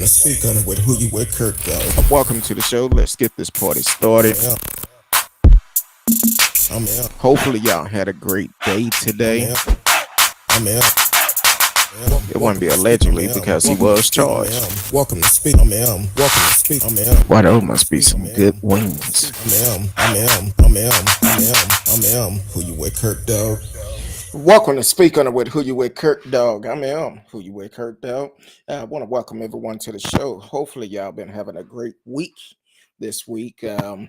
Welcome to Speak On It with Who You With Kirk, though. Welcome to the show. Let's get this party started. I'm out. Hopefully, y'all had a great day today. I'm out. It wouldn't be allegedly because he was charged. Welcome to Speak. I'm out. Welcome to Speak. I'm out. Why, those must be some good wings. I'm Who You With Kirk, dog. Welcome to Speak On It with Who You With Kirk, dog. Who You With Kirk, dog. I want to welcome everyone to the show. Hopefully, y'all been having a great week this week. Man,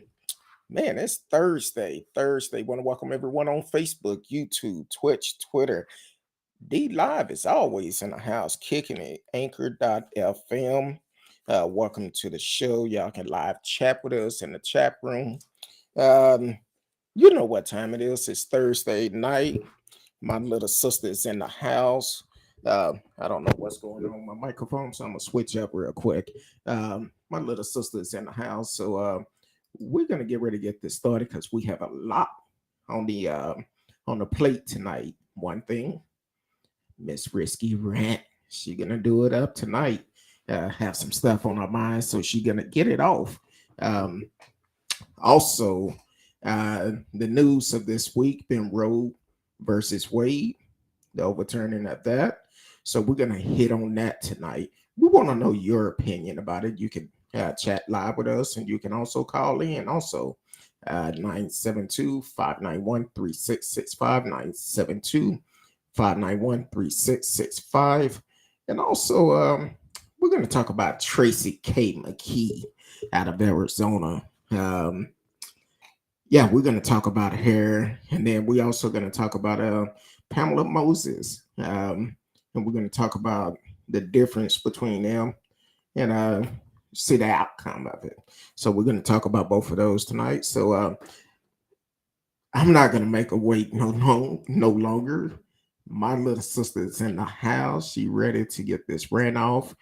it's Thursday. Want to welcome everyone on Facebook, YouTube, Twitch, Twitter. D Live is always in the house, kicking it. Anchor.fm. Welcome to the show. Y'all can live chat with us in the chat room. You know what time it is. It's Thursday night. My little sister is in the house. I don't know what's going on with my microphone, so I'm gonna switch up real quick. My little sister is in the house, so we're gonna get ready to get this started because we have a lot on the plate tonight. One thing, Miss RsKee Rant, she gonna do it up tonight. Have some stuff on her mind, so she gonna get it off. Also, the news of this week been Roe versus Wade, the overturning of that. So we're gonna hit on that tonight. We want to know your opinion about it. You can chat live with us, and you can also call in. Also, 972-591-3665, 972-591-3665. And also, we're going to talk about Tracey Kay McKee out of Arizona. Yeah, we're going to talk about her. And then we're also going to talk about Pamela Moses. And we're going to talk about the difference between them and see the outcome of it. So we're going to talk about both of those tonight. So I'm not going to make her wait no longer. My little sister is in the house. She ready to get this rant off.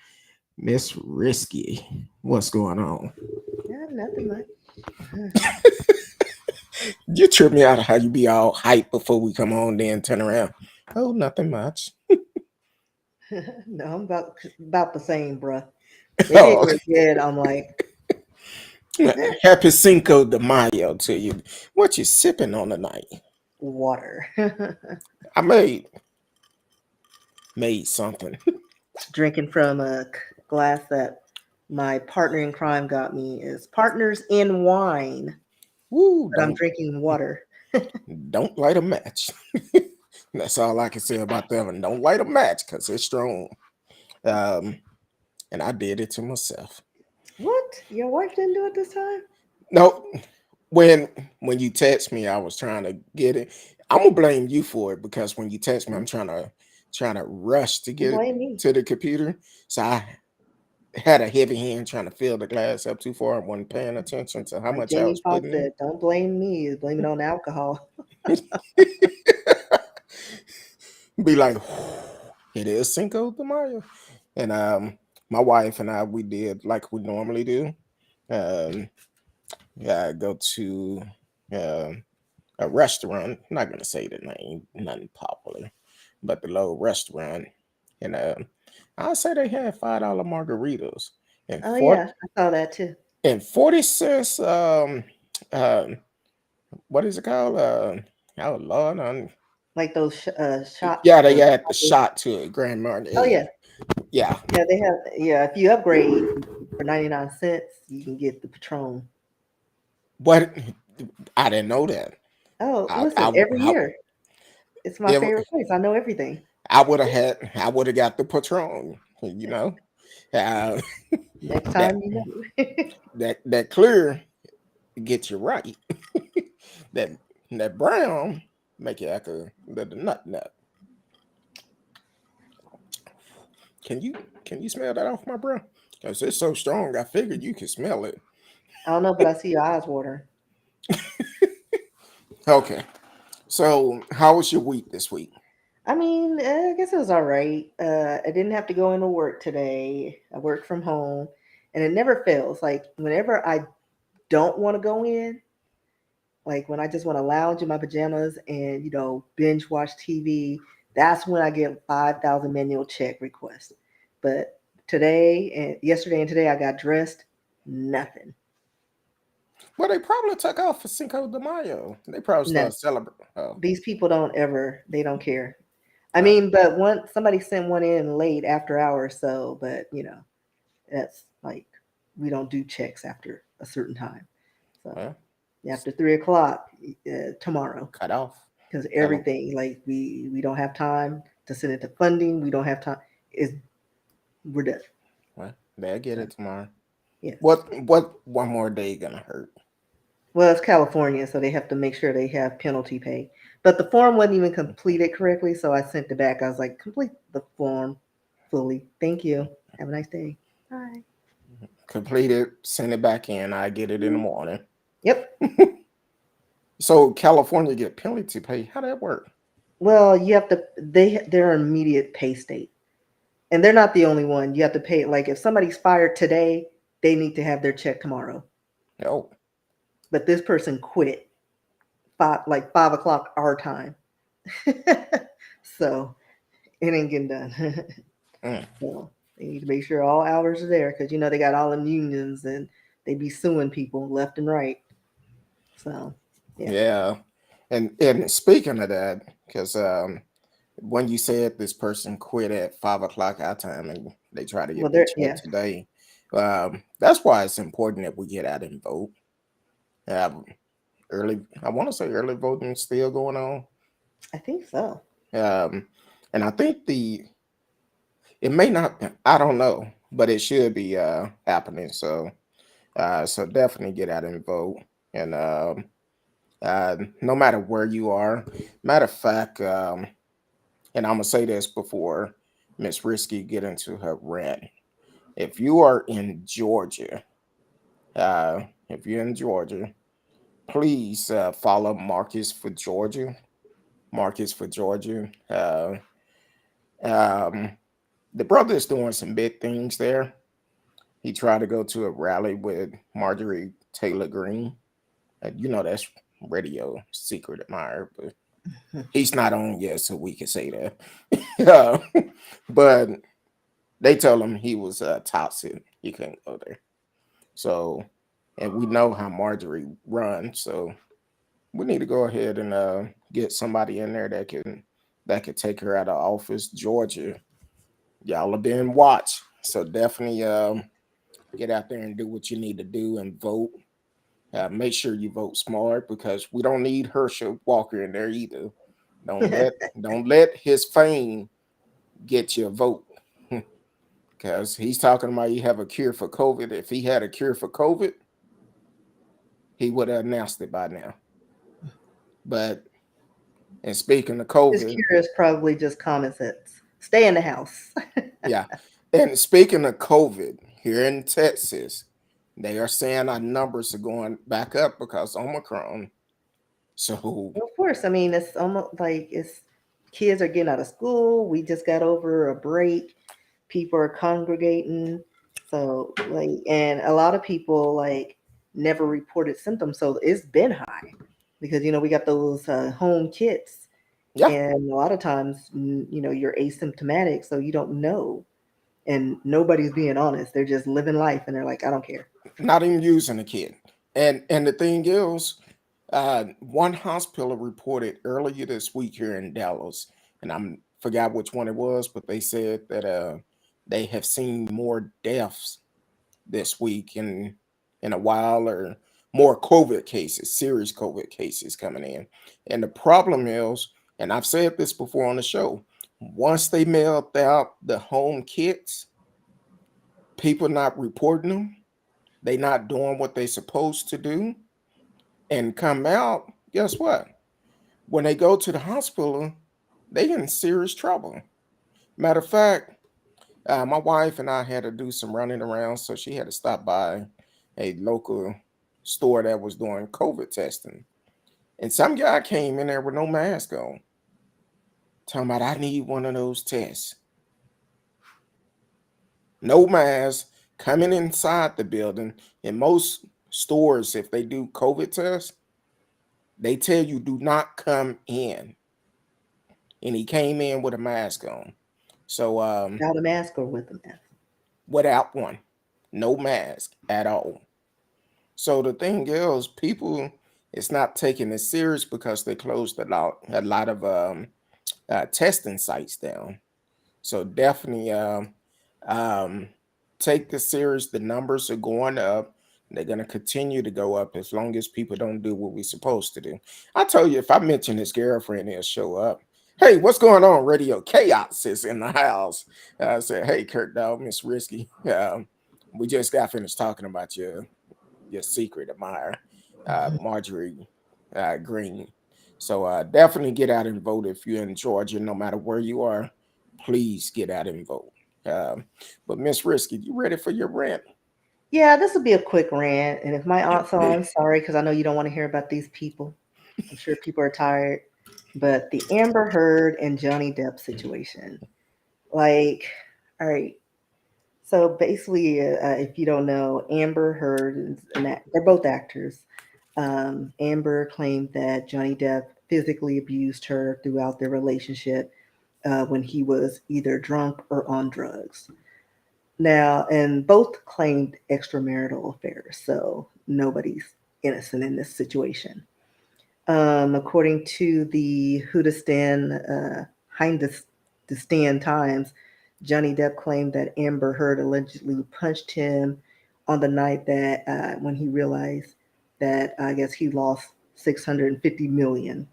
Miss RsKee, what's going on? Nothing much. You trip me out of how you be all hype before we come on, then turn around. Oh, nothing much. No, I'm about the same, bruh. Oh. Good. I'm like, Happy Cinco de Mayo to you. What you sipping on tonight? water. I made something. Drinking from a glass that my partner in crime got me is Partners in Wine. Woo, But I'm drinking water. Don't light a match. That's all I can say about that one. Don't light a match because it's strong. And I did it to myself. What? Your wife didn't do it this time? No, when you text me, I was trying to get it. I'm gonna blame you for it because when you text me, I'm trying to rush to get it to the computer. So I had a heavy hand trying to fill the glass up too far. I wasn't paying attention to how much I was putting in. Don't blame me. Blame it on alcohol. Be like, it is Cinco de Mayo. And my wife and I, we did like we normally do. I go to a restaurant. I'm not going to say the name, nothing popular, but the little restaurant. And I'll say they had $5 margaritas. And yeah, I saw that too. And 40 cents, what is it called? Oh, Lord. Like those shots. Yeah, they add the shot to it, Grand Marnier. Oh, yeah. Yeah. Yeah, they have. Yeah, if you upgrade for 99 cents, you can get the Patron. What? I didn't know that. Oh, listen, every year. It's my favorite place. I know everything. I would have got the Patron, you know. Next time you know. that clear gets you right. that brown make you act a little nut. Can you smell that off my breath? Because it's so strong, I figured you could smell it. I don't know, but I see your eyes watering. Okay. So how was your week this week? I mean, I guess it was all right. I didn't have to go into work today. I worked from home, and it never fails. Like whenever I don't want to go in, like when I just want to lounge in my pajamas and, binge watch TV, that's when I get 5,000 manual check requests. But today and yesterday and today I got dressed. Nothing. Well, they probably took off for Cinco de Mayo. They probably No. started celebrating. Oh, These people they don't care. I uh, mean, but somebody sent one in late after hours, so but that's like we don't do checks after a certain time. So well, after 3 o'clock tomorrow, cut off. because Cali- everything like we don't have time to send it to funding. We don't have time. Is we're done. Well, they'll get So it tomorrow. yes. What one more day gonna hurt? Well, it's California, so they have to make sure they have penalty pay. But the form wasn't even completed correctly, so I sent it back. I was like, complete the form fully. Thank you. Have a nice day. Bye. Complete it, send it back in. I get it in the morning. Yep. So California get penalty pay. How that work? Well, you have to. They're an immediate pay state, and they're not the only one. You have to pay. Like if somebody's fired today, they need to have their check tomorrow. Oh, But this person quit 5 o'clock our time, so it ain't getting done. mm. So they need to make sure all hours are there because they got all them unions and they be suing people left and right. So yeah. Yeah. And speaking of that, because when you said this person quit at 5 o'clock our time and they try to Well, get their they're check yeah. today, that's why it's important that we get out and vote. Um, early, I want to say early voting is still going on. I think so. Um, and I think it may not, I don't know, but it should be happening. So definitely get out and vote. And no matter where you are, matter of fact, and I'm gonna say this before Miss Risky get into her rant. If you are in Georgia, if you're in Georgia, please follow Marcus for Georgia. Marcus for Georgia. Um, the brother is doing some big things there. He tried to go to a rally with Marjorie Taylor Greene. That's radio secret admirer, but he's not on yet, so we can say that. But they told him he was toxic. He couldn't go there. So, and we know how Marjorie runs. So we need to go ahead and get somebody in there that could take her out of office. Georgia, y'all have been watched. So definitely get out there and do what you need to do and vote. Make sure you vote smart because we don't need Herschel Walker in there either. Don't let his fame get your vote. Because he's talking about you have a cure for COVID. If he had a cure for COVID, he would have announced it by now. But and speaking of His COVID, cure is probably just common sense. Stay in the house. yeah. And speaking of COVID, here in Texas, they are saying our numbers are going back up because Omicron. So Of course, I mean it's almost like it's kids are getting out of school. We just got over a break. People are congregating, so and a lot of people never reported symptoms, so it's been high because we got those home kits, yeah, and a lot of times you're asymptomatic, so you don't know, and nobody's being honest. They're just living life, and they're like, I don't care. not even using a kid. And the thing is, one hospital reported earlier this week here in Dallas, and I'm forgot which one it was, but they said that they have seen more deaths this week in a while, or more COVID cases, serious COVID cases coming in. And the problem is, and I've said this before on the show, once they mailed out the home kits, people not reporting them, they not doing what they supposed to do, and come out, guess what? When they go to the hospital, they in serious trouble. Matter of fact, my wife and I had to do some running around, so she had to stop by a local store that was doing COVID testing. And some guy came in there with no mask on, talking about, I need one of those tests. No mask, coming inside the building. In most stores, if they do COVID tests, they tell you do not come in. And he came in with a mask on. So Without a mask or with a mask? without one, no mask at all. So the thing is, people it's not taking it serious because they closed a lot of testing sites down. So definitely um, take this serious. The numbers are going up. They're going to continue to go up as long as people don't do what we're supposed to do. I told you, if I mention his girlfriend, he'll show up. Hey, what's going on? Radio Chaos is in the house. I said, hey, Kurt Dog, Miss Risky. We just got finished talking about your secret admirer, Marjorie Green. So definitely get out and vote if you're in Georgia, no matter where you are. Please get out and vote. But Miss Risky, you ready for your rant? Yeah, this will be a quick rant. And if my aunt's on, sorry, because I know you don't want to hear about these people. I'm sure people are tired. But the Amber Heard and Johnny Depp situation. Like, all right. So basically, if you don't know, Amber Heard is they're both actors. Amber claimed that Johnny Depp physically abused her throughout their relationship when he was either drunk or on drugs. Now, and both claimed extramarital affairs, so nobody's innocent in this situation. According to the Hindustan Times, Johnny Depp claimed that Amber Heard allegedly punched him on the night that when he realized that I guess he lost 650 million.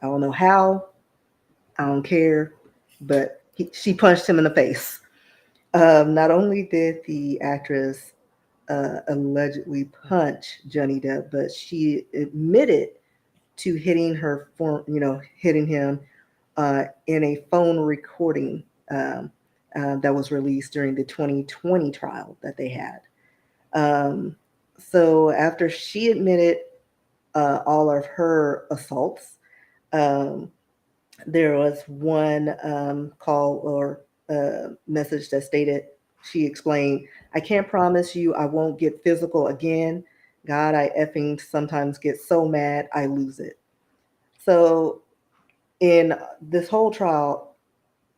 I don't know how. I don't care, but she punched him in the face. Not only did the actress allegedly punch Johnny Depp, but she admitted to hitting him in a phone recording that was released during the 2020 trial that they had. Um, so after she admitted all of her assaults, um, there was one call or message that stated, she explained, I can't promise you I won't get physical again. God, I effing sometimes get so mad I lose it. So in this whole trial,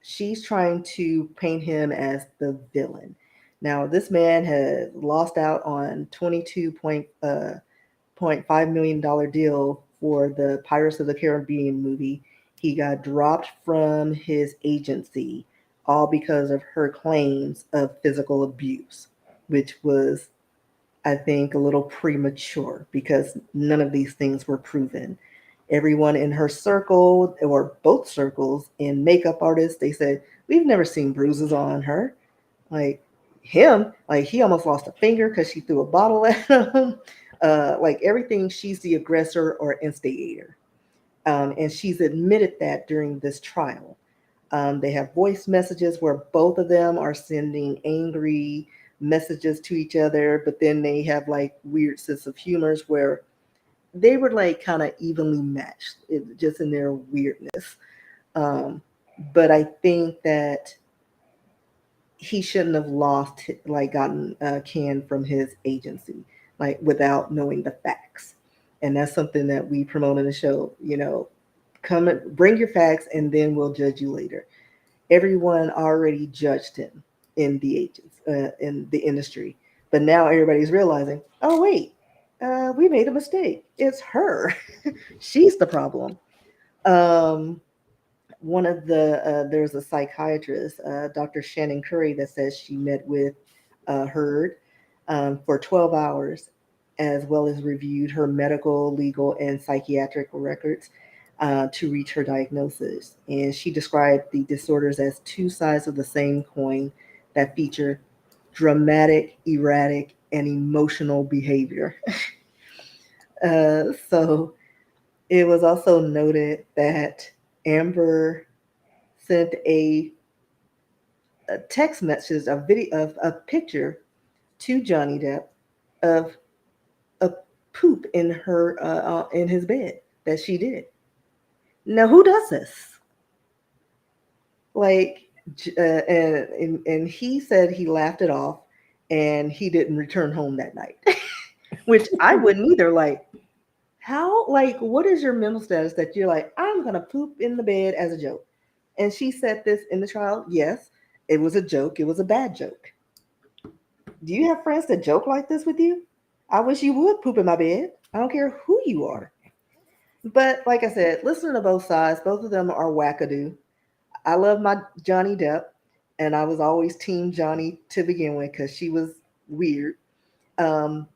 she's trying to paint him as the villain. Now, this man has lost out on $22.5 million deal for the Pirates of the Caribbean movie. He got dropped from his agency, all because of her claims of physical abuse, which was, I think, a little premature because none of these things were proven. Everyone in her circle, or both circles, and makeup artists, they said, we've never seen bruises on her. Like him, like he almost lost a finger because she threw a bottle at him. Like everything, she's the aggressor or instigator. And she's admitted that during this trial. They have voice messages where both of them are sending angry messages to each other, but then they have like weird sense of humors where they were like kind of evenly matched, just in their weirdness. Um, but I think that he shouldn't have gotten canned from his agency, like without knowing the facts. And that's something that we promote in the show. Come and bring your facts, and then we'll judge you later. Everyone already judged him in the industry, but now everybody's realizing, oh wait, we made a mistake. It's her. She's the problem. Um, One of there's a psychiatrist, Dr. Shannon Curry, that says she met with Heard for 12 hours, as well as reviewed her medical, legal, and psychiatric records to reach her diagnosis. And she described the disorders as two sides of the same coin that feature dramatic, erratic, and emotional behavior. So it was also noted that Amber sent a text message, a video of a picture to Johnny Depp of a poop in his bed that she did. Now, who does this? Like, and he said he laughed it off, and he didn't return home that night, which I wouldn't either. Like, how? Like, what is your mental status that you're like, I'm gonna poop in the bed as a joke? And she said this in the trial. Yes, it was a joke. It was a bad joke. Do you have friends that joke like this with you? I wish you would poop in my bed. I don't care who you are. But like I said, listening to both sides, both of them are wackadoo. I love my Johnny Depp, and I was always Team Johnny to begin with because she was weird. And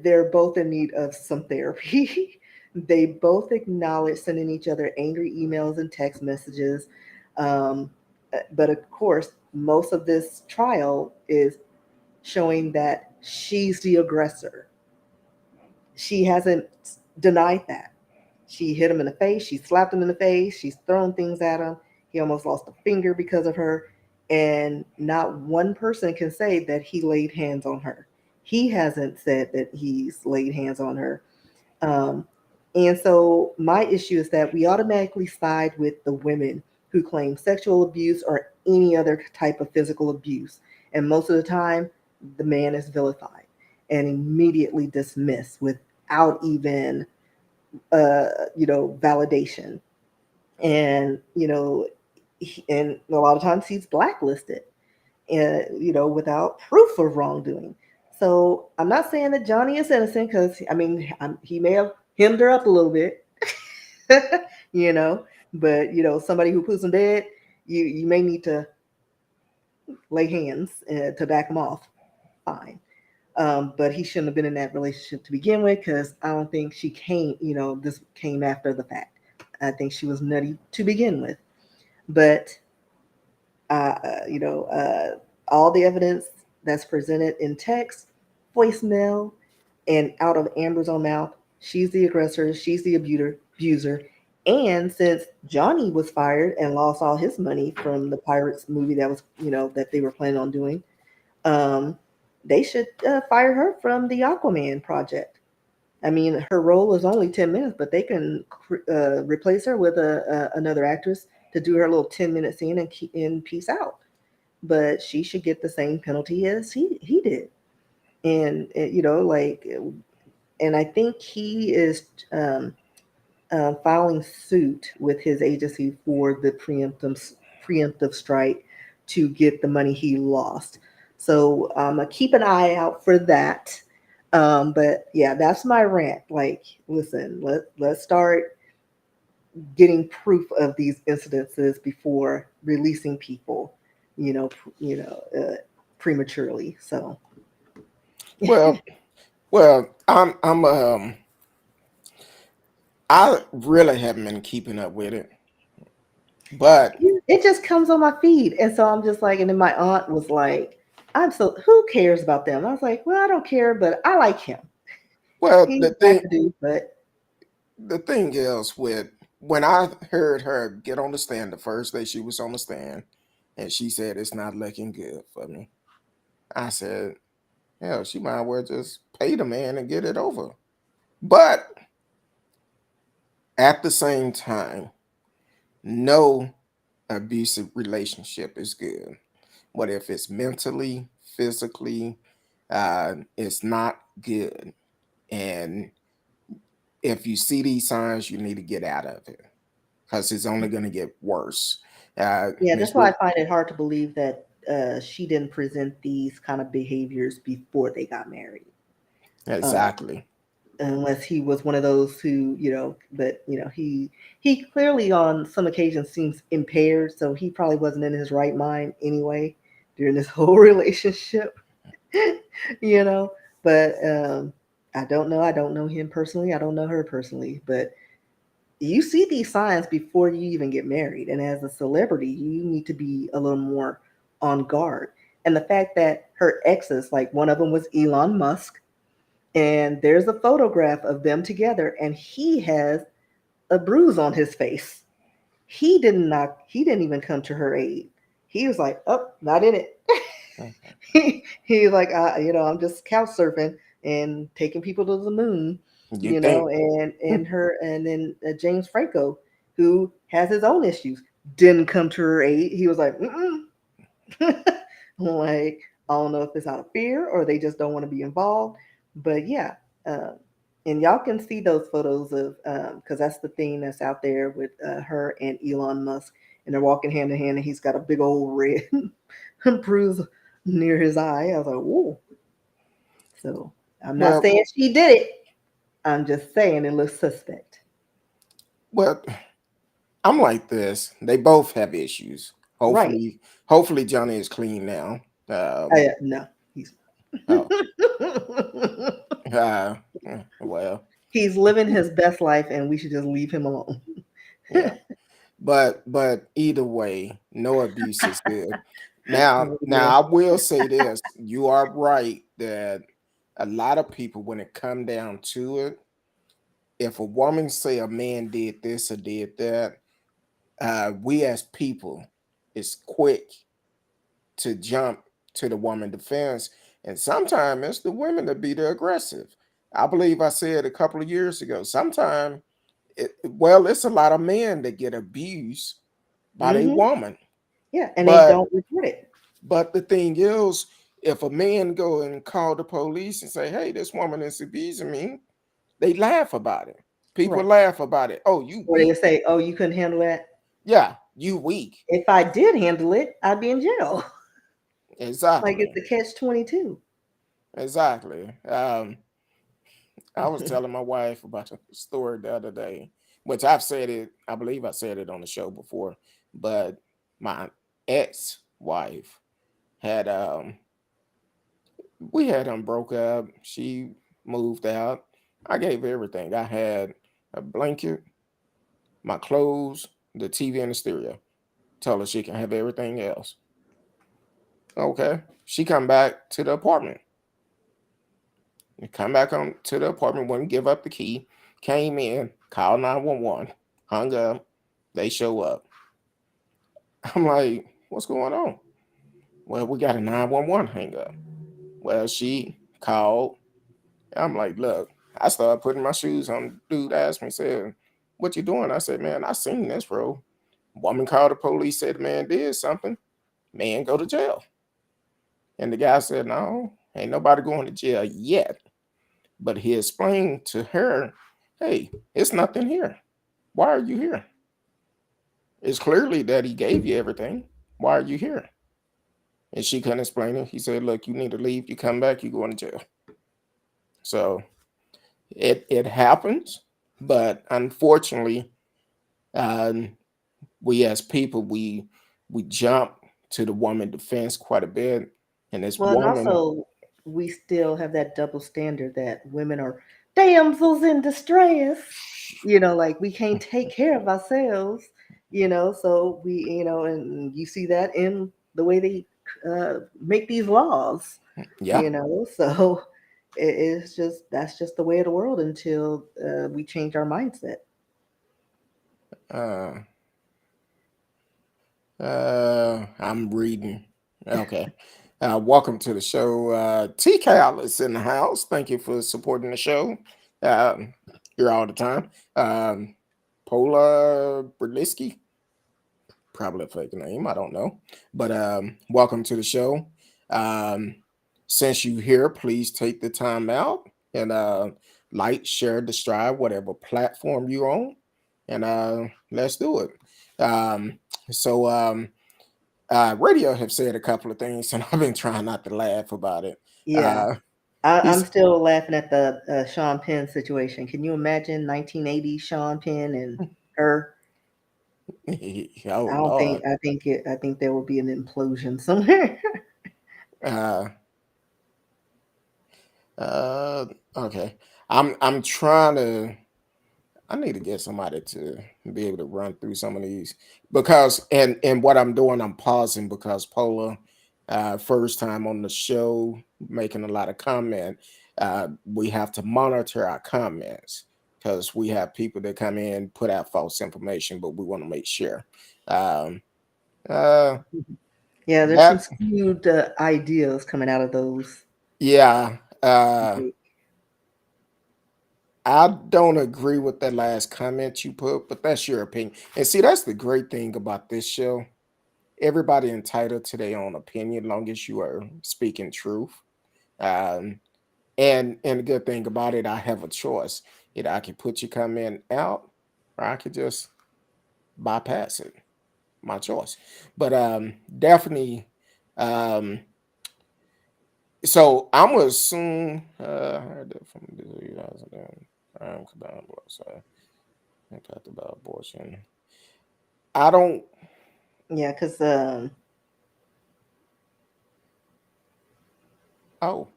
they're both in need of some therapy. They both acknowledge sending each other angry emails and text messages. Um, but of course, most of this trial is showing that she's the aggressor. She hasn't denied that. She hit him in the face. She slapped him in the face. She's thrown things at him. He almost lost a finger because of her. And not one person can say that he laid hands on her. He hasn't said that he's laid hands on her. Um, and so my issue is that we automatically side with the women who claim sexual abuse or any other type of physical abuse. And most of the time, the man is vilified and immediately dismissed without even validation. And and a lot of times he's blacklisted, and without proof of wrongdoing. So I'm not saying that Johnny is innocent because I mean he may have hemmed her up a little bit, you know. But somebody who puts in bed, you may need to lay hands to back him off. Fine. But he shouldn't have been in that relationship to begin with because I don't think she came, this came after the fact. I think she was nutty to begin with. But, uh, you know, uh, all the evidence that's presented in text, voicemail, and out of Amber's own mouth, she's the aggressor, she's the abuser. And since Johnny was fired and lost all his money from the Pirates movie that was, that they were planning on doing, um, they should fire her from the Aquaman project. I mean, her role is only 10 minutes, but they can replace her with another actress to do her little 10-minute scene and peace out. But she should get the same penalty as he did, and and I think he is filing suit with his agency for the preemptive strike to get the money he lost. So keep an eye out for that. But yeah, that's my rant. Like, listen, let's start getting proof of these incidences before releasing people, you know, prematurely. So Well, well, I really haven't been keeping up with it, but it just comes on my feed, and so I'm just like, and then my aunt was like, "I'm so who cares about them?" I was like, "Well, I don't care, but I like him. well, He's wackadoo, but the thing is with when I heard her get on the stand the first day she was on the stand, and she said it's not looking good for me. I said, hell, she might as well just pay the man and get it over. But at the same time, no abusive relationship is good. What if it's mentally, physically, it's not good. And if you see these signs, you need to get out of it because it's only going to get worse. yeah, Miss that's why I Ruth, find it hard to believe that she didn't present these kind of behaviors before they got married. Uh, exactly. Unless he was one of those who, but he clearly on some occasions seems impaired, so he probably wasn't in his right mind anyway during this whole relationship. you know. But I don't know. I don't know him personally. I don't know her personally. But you see these signs before you even get married, and as a celebrity, you need to be a little more on guard. And the fact that her exes, like one of them was Elon Musk, and there's a photograph of them together, and he has a bruise on his face. He didn't knock. He didn't even come to her aid. He was like, "Oh, not in it." He's like, I'm just couch surfing and taking people to the moon, You think? and her, and then James Franco, who has his own issues, didn't come to her aid. He was like, like, I don't know if it's out of fear or they just don't want to be involved. But yeah, uh, and y'all can see those photos of because that's the thing that's out there with her and Elon Musk, and they're walking hand in hand, and he's got a big old red bruise near his eye. I was like, whoa. So I'm not Well, saying she did it. I'm just saying it looks suspect. well, I'm like this. They both have issues. Right. Hopefully Johnny is clean now. No, he's Oh, uh, well, he's living his best life, and we should just leave him alone. yeah. But either way, no abuse is good. Now I will say this: you are right that a lot of people, when it come down to it, if a woman say a man did this or did that, we as people is quick to jump to the woman defense, and sometimes it's the women that be the aggressive. I believe I said a couple of years ago. Sometimes, it's a lot of men that get abused by a Hmm. woman, Yeah, and they but don't report it. the thing is, if a man go and call the police and say, "Hey, this woman is abusing me," they laugh about it. People Right. laugh about it. Oh, you Or they'll weak. say, "Oh, you couldn't handle that." Yeah, you weak. If I did handle it, I'd be in jail. Like it's Exactly. a catch-22. Exactly. I was telling my wife about a story the other day, which I've said it, I believe I said it on the show before, but my ex-wife had we had broke up. She moved out. I gave her everything. I had a blanket, my clothes, the TV and the stereo. Tell her she can have everything else. Okay. She come back to the apartment. Come back on to the apartment, wouldn't give up the key. Came in, called 911, hung up. They show up. I'm like, what's going on? Well, we got a 911 hang up. Well, she called. I'm like, look, I started putting my shoes on. Dude asked me, said, what you doing? I said, man, I seen this, bro. Woman called the police, said the man did something. Man, go to jail. And the guy said, no, ain't nobody going to jail yet. But he explained to her, hey, it's nothing here. Why are you here? It's clearly that he gave you everything. Why are you here? And she couldn't explain it. He said, look, you need to leave. You come back, you go into jail. So it happens, but unfortunately, um, we as people we jump to the woman defense quite a bit, and this Well, and woman, also we still have that double standard that women are damsels in distress. Like we can't take care of ourselves. So and you see that in the way they make these laws. yeah, So it's just that's just the way of the world until we change our mindset. uh, I'm reading. Okay. Welcome to the show. T Cal is in the house. Thank you for supporting the show. Um, here all the time. Pola Berliski, probably a fake name. I don't know. But welcome to the show. Um, since you're here, please take the time out and like, share, subscribe, whatever platform you're on. And let's do it. Um, so, Radio have said a couple of things, and I've been trying not to laugh about it. Yeah. Uh, I'm he's, still laughing at the Sean Penn situation. Can you imagine 1980 Sean Penn and her? oh Lord, I think there will be an implosion somewhere. uh, uh, okay. I'm trying to. I need to get somebody to be able to run through some of these because and what I'm doing, I'm pausing because Pola, first time on the show, making a lot of comment. We have to monitor our comments because we have people that come in put out false information, but we want to make sure. Um, uh, Yeah, there's some that skewed ideas coming out of those. yeah. Like, I don't agree with that last comment you put, but that's your opinion. And see, that's the great thing about this show. Everybody entitled to their own opinion, long as you are speaking truth. Um, and the good thing about it, I have a choice. Either I can put your comment out, or I could just bypass it. My choice. But definitely, um, So I'm gonna assume I heard that from the so impact about abortion. I don't. Yeah, because Oh,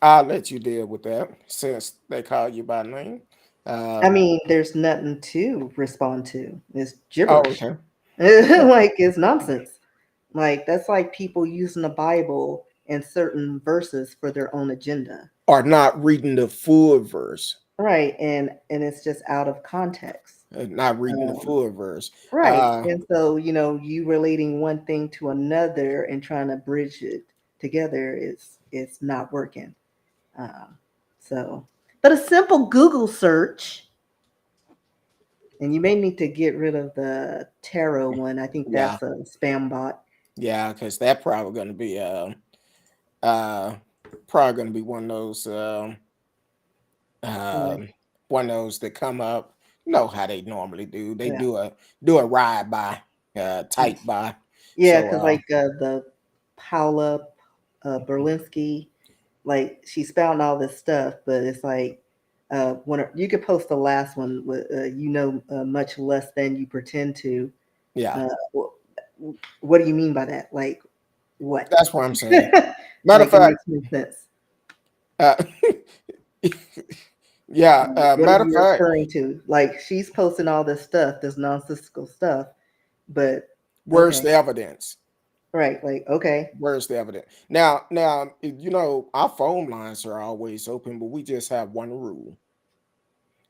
I'll let you deal with that since they call you by name. I Um, mean, there's nothing to respond to. It's oh, gibberish. okay. Like it's nonsense. Like that's like people using the Bible and certain verses for their own agenda. Or not reading the full verse. Right. And it's just out of context. Not reading the Um, full verse. right. Uh, And so, you relating one thing to another and trying to bridge it together is it's not working. Um, so, but a simple Google search, and you may need to get rid of the tarot one. I think yeah, that's a spam bot. yeah, because that uh, probably gonna be Like, um, one of those that come up. You know how they normally do. They yeah. do a ride by, type by. Yeah, So because like the Paula Berlinski, like she's spouting all this stuff, but it's like you could post the last one with much less than you pretend to. yeah, Uh, what do you mean by that? Like what? that's what I'm saying. Matter of Like it fact, makes no sense. uh, yeah. What are Matter of you fact, referring to? Like she's posting all this stuff, this nonsensical stuff, but where's okay, the evidence? right? Like okay, Where's the evidence? Now, our phone lines are always open, but we just have one rule,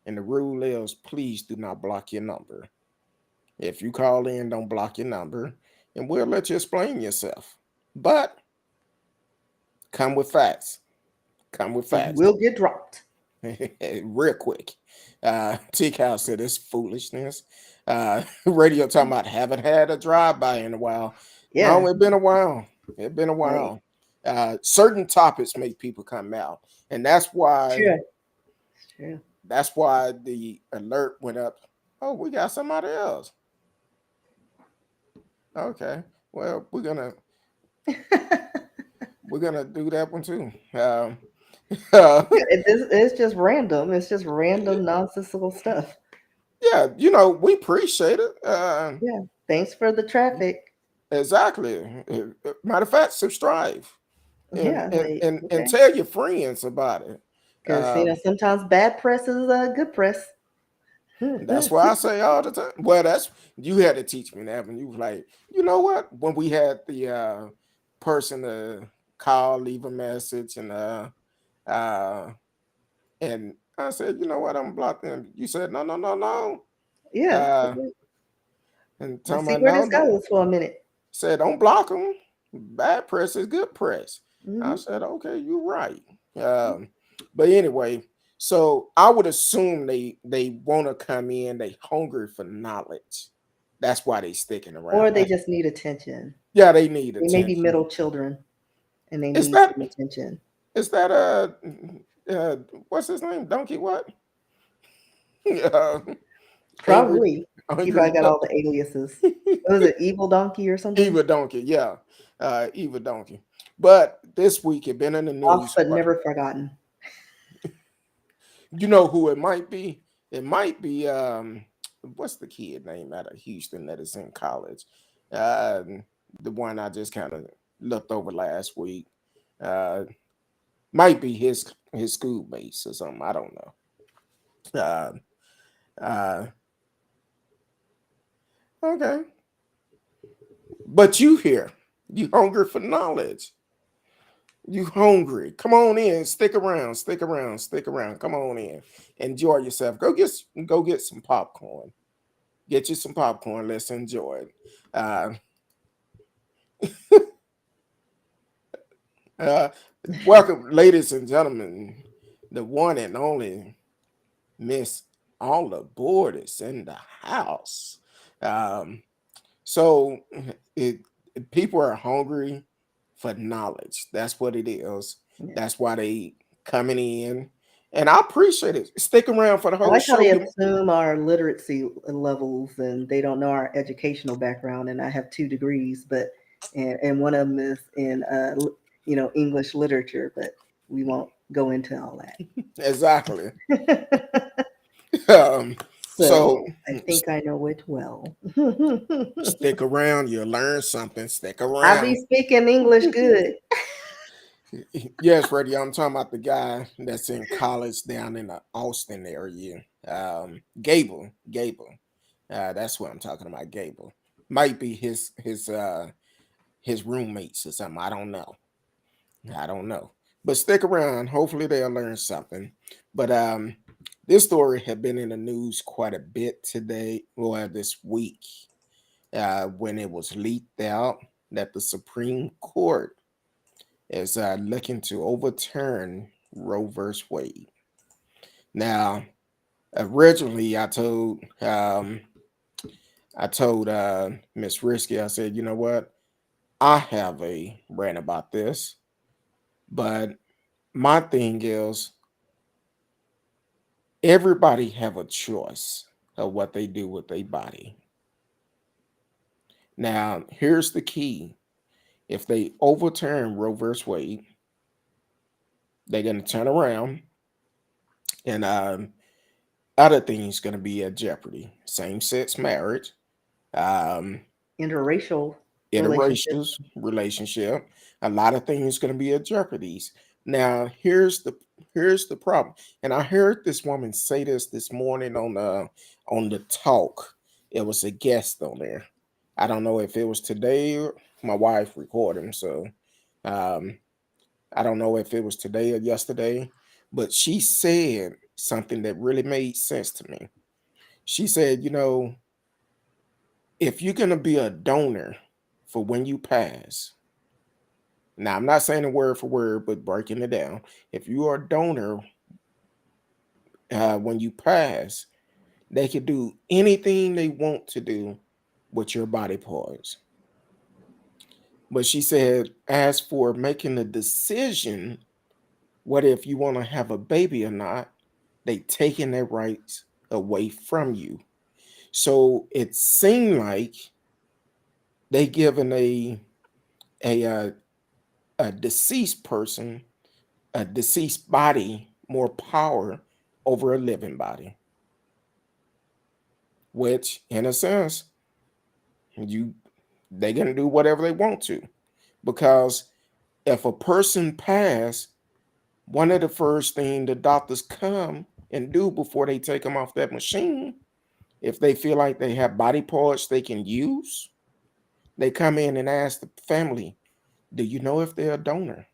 and the rule is please do not block your number. If you call in, don't block your number, and we'll let you explain yourself. But come with facts. Come with or you facts. will get dropped. Real quick. T-Cow said it's foolishness. Radio talking about haven't had a drive-by in a while. No, Yeah, it's been a while. It's been a right. while. Certain topics make people come out, and Sure, sure. that's why the alert went up. Oh, we got somebody else. Okay, well, we're gonna do that one too. Yeah, it's just random. It's just random nonsensical stuff. Yeah, we appreciate it. Yeah. Thanks for the traffic. Exactly. Matter of fact, subscribe and Yeah, and like and, and okay. tell your friends about it. Because sometimes bad press is good press. That's why I say all the time. Well, that's you had to teach me that when you was like, you know what? When we had the person to call, leave a message, uh and I said, you know what, I'm blocked them. You said no, no, no, no. Yeah. Uh and Let's talking see about where no, this don't goes for a minute. said don't block them. Bad press is good press. I Hmm. said, okay, you're right. Um, but anyway, so I would assume they want to come in. They hungry for knowledge. That's why they sticking Or around. they just need attention. Yeah, they need They may be attention. middle children and they Is need that some attention. is that uh what's his name? Donkey what? uh, angry Probably. He hungry probably got all the aliases. Was it Evil Donkey or something? Eva Donkey. Yeah, Eva Donkey. But this week it been in the Lost news. but never forgotten. You know who it might be? It might be what's the kid name out of Houston that is in college? The one I just kind of looked over last week. Uh might be his schoolmates or something. I don't know. Uh uh okay. But you here. You hungry for knowledge. You hungry. Come on in. Stick around. Stick around. Stick around. Come on in. Enjoy yourself. Go get some popcorn. Get you some popcorn. Let's enjoy it. Uh, uh, welcome, ladies and gentlemen. The one and only Miss All Aboard is in the house. Um, so it people are hungry for knowledge. That's what it is. Yeah. That's why they coming in, and I appreciate it. Stick around for the I whole like how show. they assume our literacy levels and they don't know our educational background. And I have 2 degrees, but and one of them is in English literature, but we won't go into all Exactly. that. Um, so So I think I know it well. stick around, you'll learn something. Stick I be around. speaking English good. Yes, Freddie, I'm talking about the guy that's in college down in the Austin area. Gable. That's what I'm talking about, Gable. Might be his roommates or something. I don't know. I don't know. But stick around. Hopefully they'll learn something. But this story had been in the news quite a bit today, or this week, when it was leaked out that the Supreme Court is looking to overturn Roe versus Wade. Now, originally, I told Miss Risky, I said, you know what, I have a rant about this, but my thing is everybody have a choice of what they do with their body. Now, here's the key: if they overturn Roe versus Wade, they're going to turn around and other things going to be at jeopardy. Same sex marriage, um, Interracial relationships. interracial relationship. A lot of things going to be at jeopardies. Now, here's the problem, and I heard this woman say this morning on the talk. It was a guest on there. I don't know if it was today. My wife recorded him, so um, I don't know if it was today or yesterday. But she said something that really made sense to me. She said, if you're gonna be a donor for when you pass, now I'm not saying it word for word, but breaking it down. If you are a donor when you pass, they can do anything they want to do with your body parts. But she said, as for making a decision, what if you want to have a baby or not, they taking their rights away from you. So it seemed like they given a uh, a deceased person, a deceased body, more power over a living body, which in a sense, you they're gonna do whatever they want to. Because if a person pass, one of the first thing the doctors come and do before they take them off that machine, if they feel like they have body parts they can use, they come in and ask the family, do you know if they're a donor?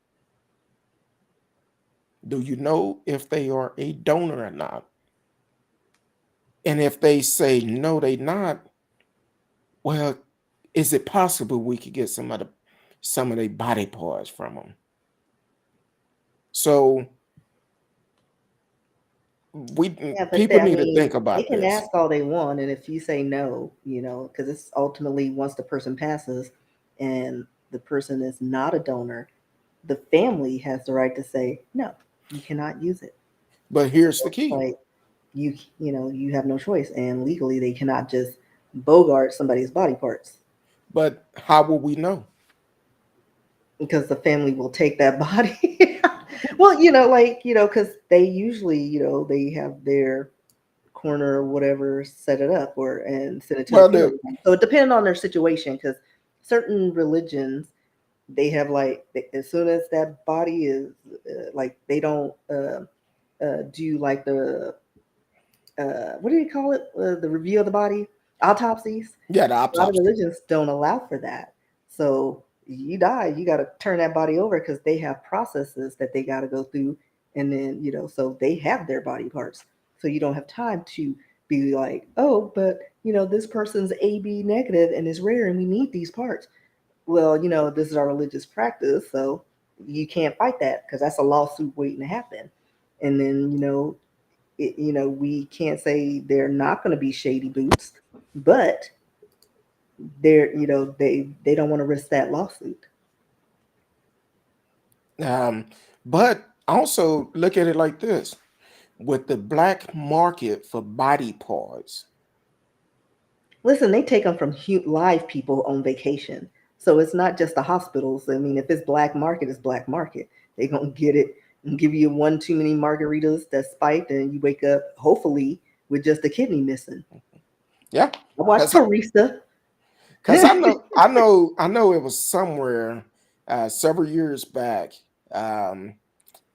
Do you know if they are a donor or not? And if they say no, they not, well, is it possible we could get some of their body parts from them? So we Yeah, but people I need to mean, think they about can this. ask all they want, and if you say no, because it's ultimately once the person passes and the person is not a donor, the family has the right to say no, you cannot use it. But here's the key. Like you have no choice, and legally they cannot just bogart somebody's body parts But how will we know? because the family will take that body. Well, because they usually, they have their corner or whatever set it up or and send it to the Well, funeral home. So it depends on their situation because certain religions they have as soon as that body is like they don't do like the what do you call it, the review of the body, autopsies. yeah, the A lot of autopsy. religions don't allow for that. So you die, you got to turn that body over because they have processes that they got to go through, and then so they have their body parts. So you don't have time to be like, oh, but this person's AB negative and is rare, and we need these parts. Well, this is our religious practice, so you can't fight that because that's a lawsuit waiting to happen. And then we can't say they're not going to be shady boots, but they don't want to risk that lawsuit. Um, but also look at it like this: with the black market for body parts, Listen, they take them from live people on vacation. So it's not just the hospitals. I mean, if it's black market, it's black market. They're gonna get it and give you one too many margaritas that spiked, and you wake up hopefully with just a kidney missing. Yeah, I watched because Teresa. because I know it was somewhere several years back. Um,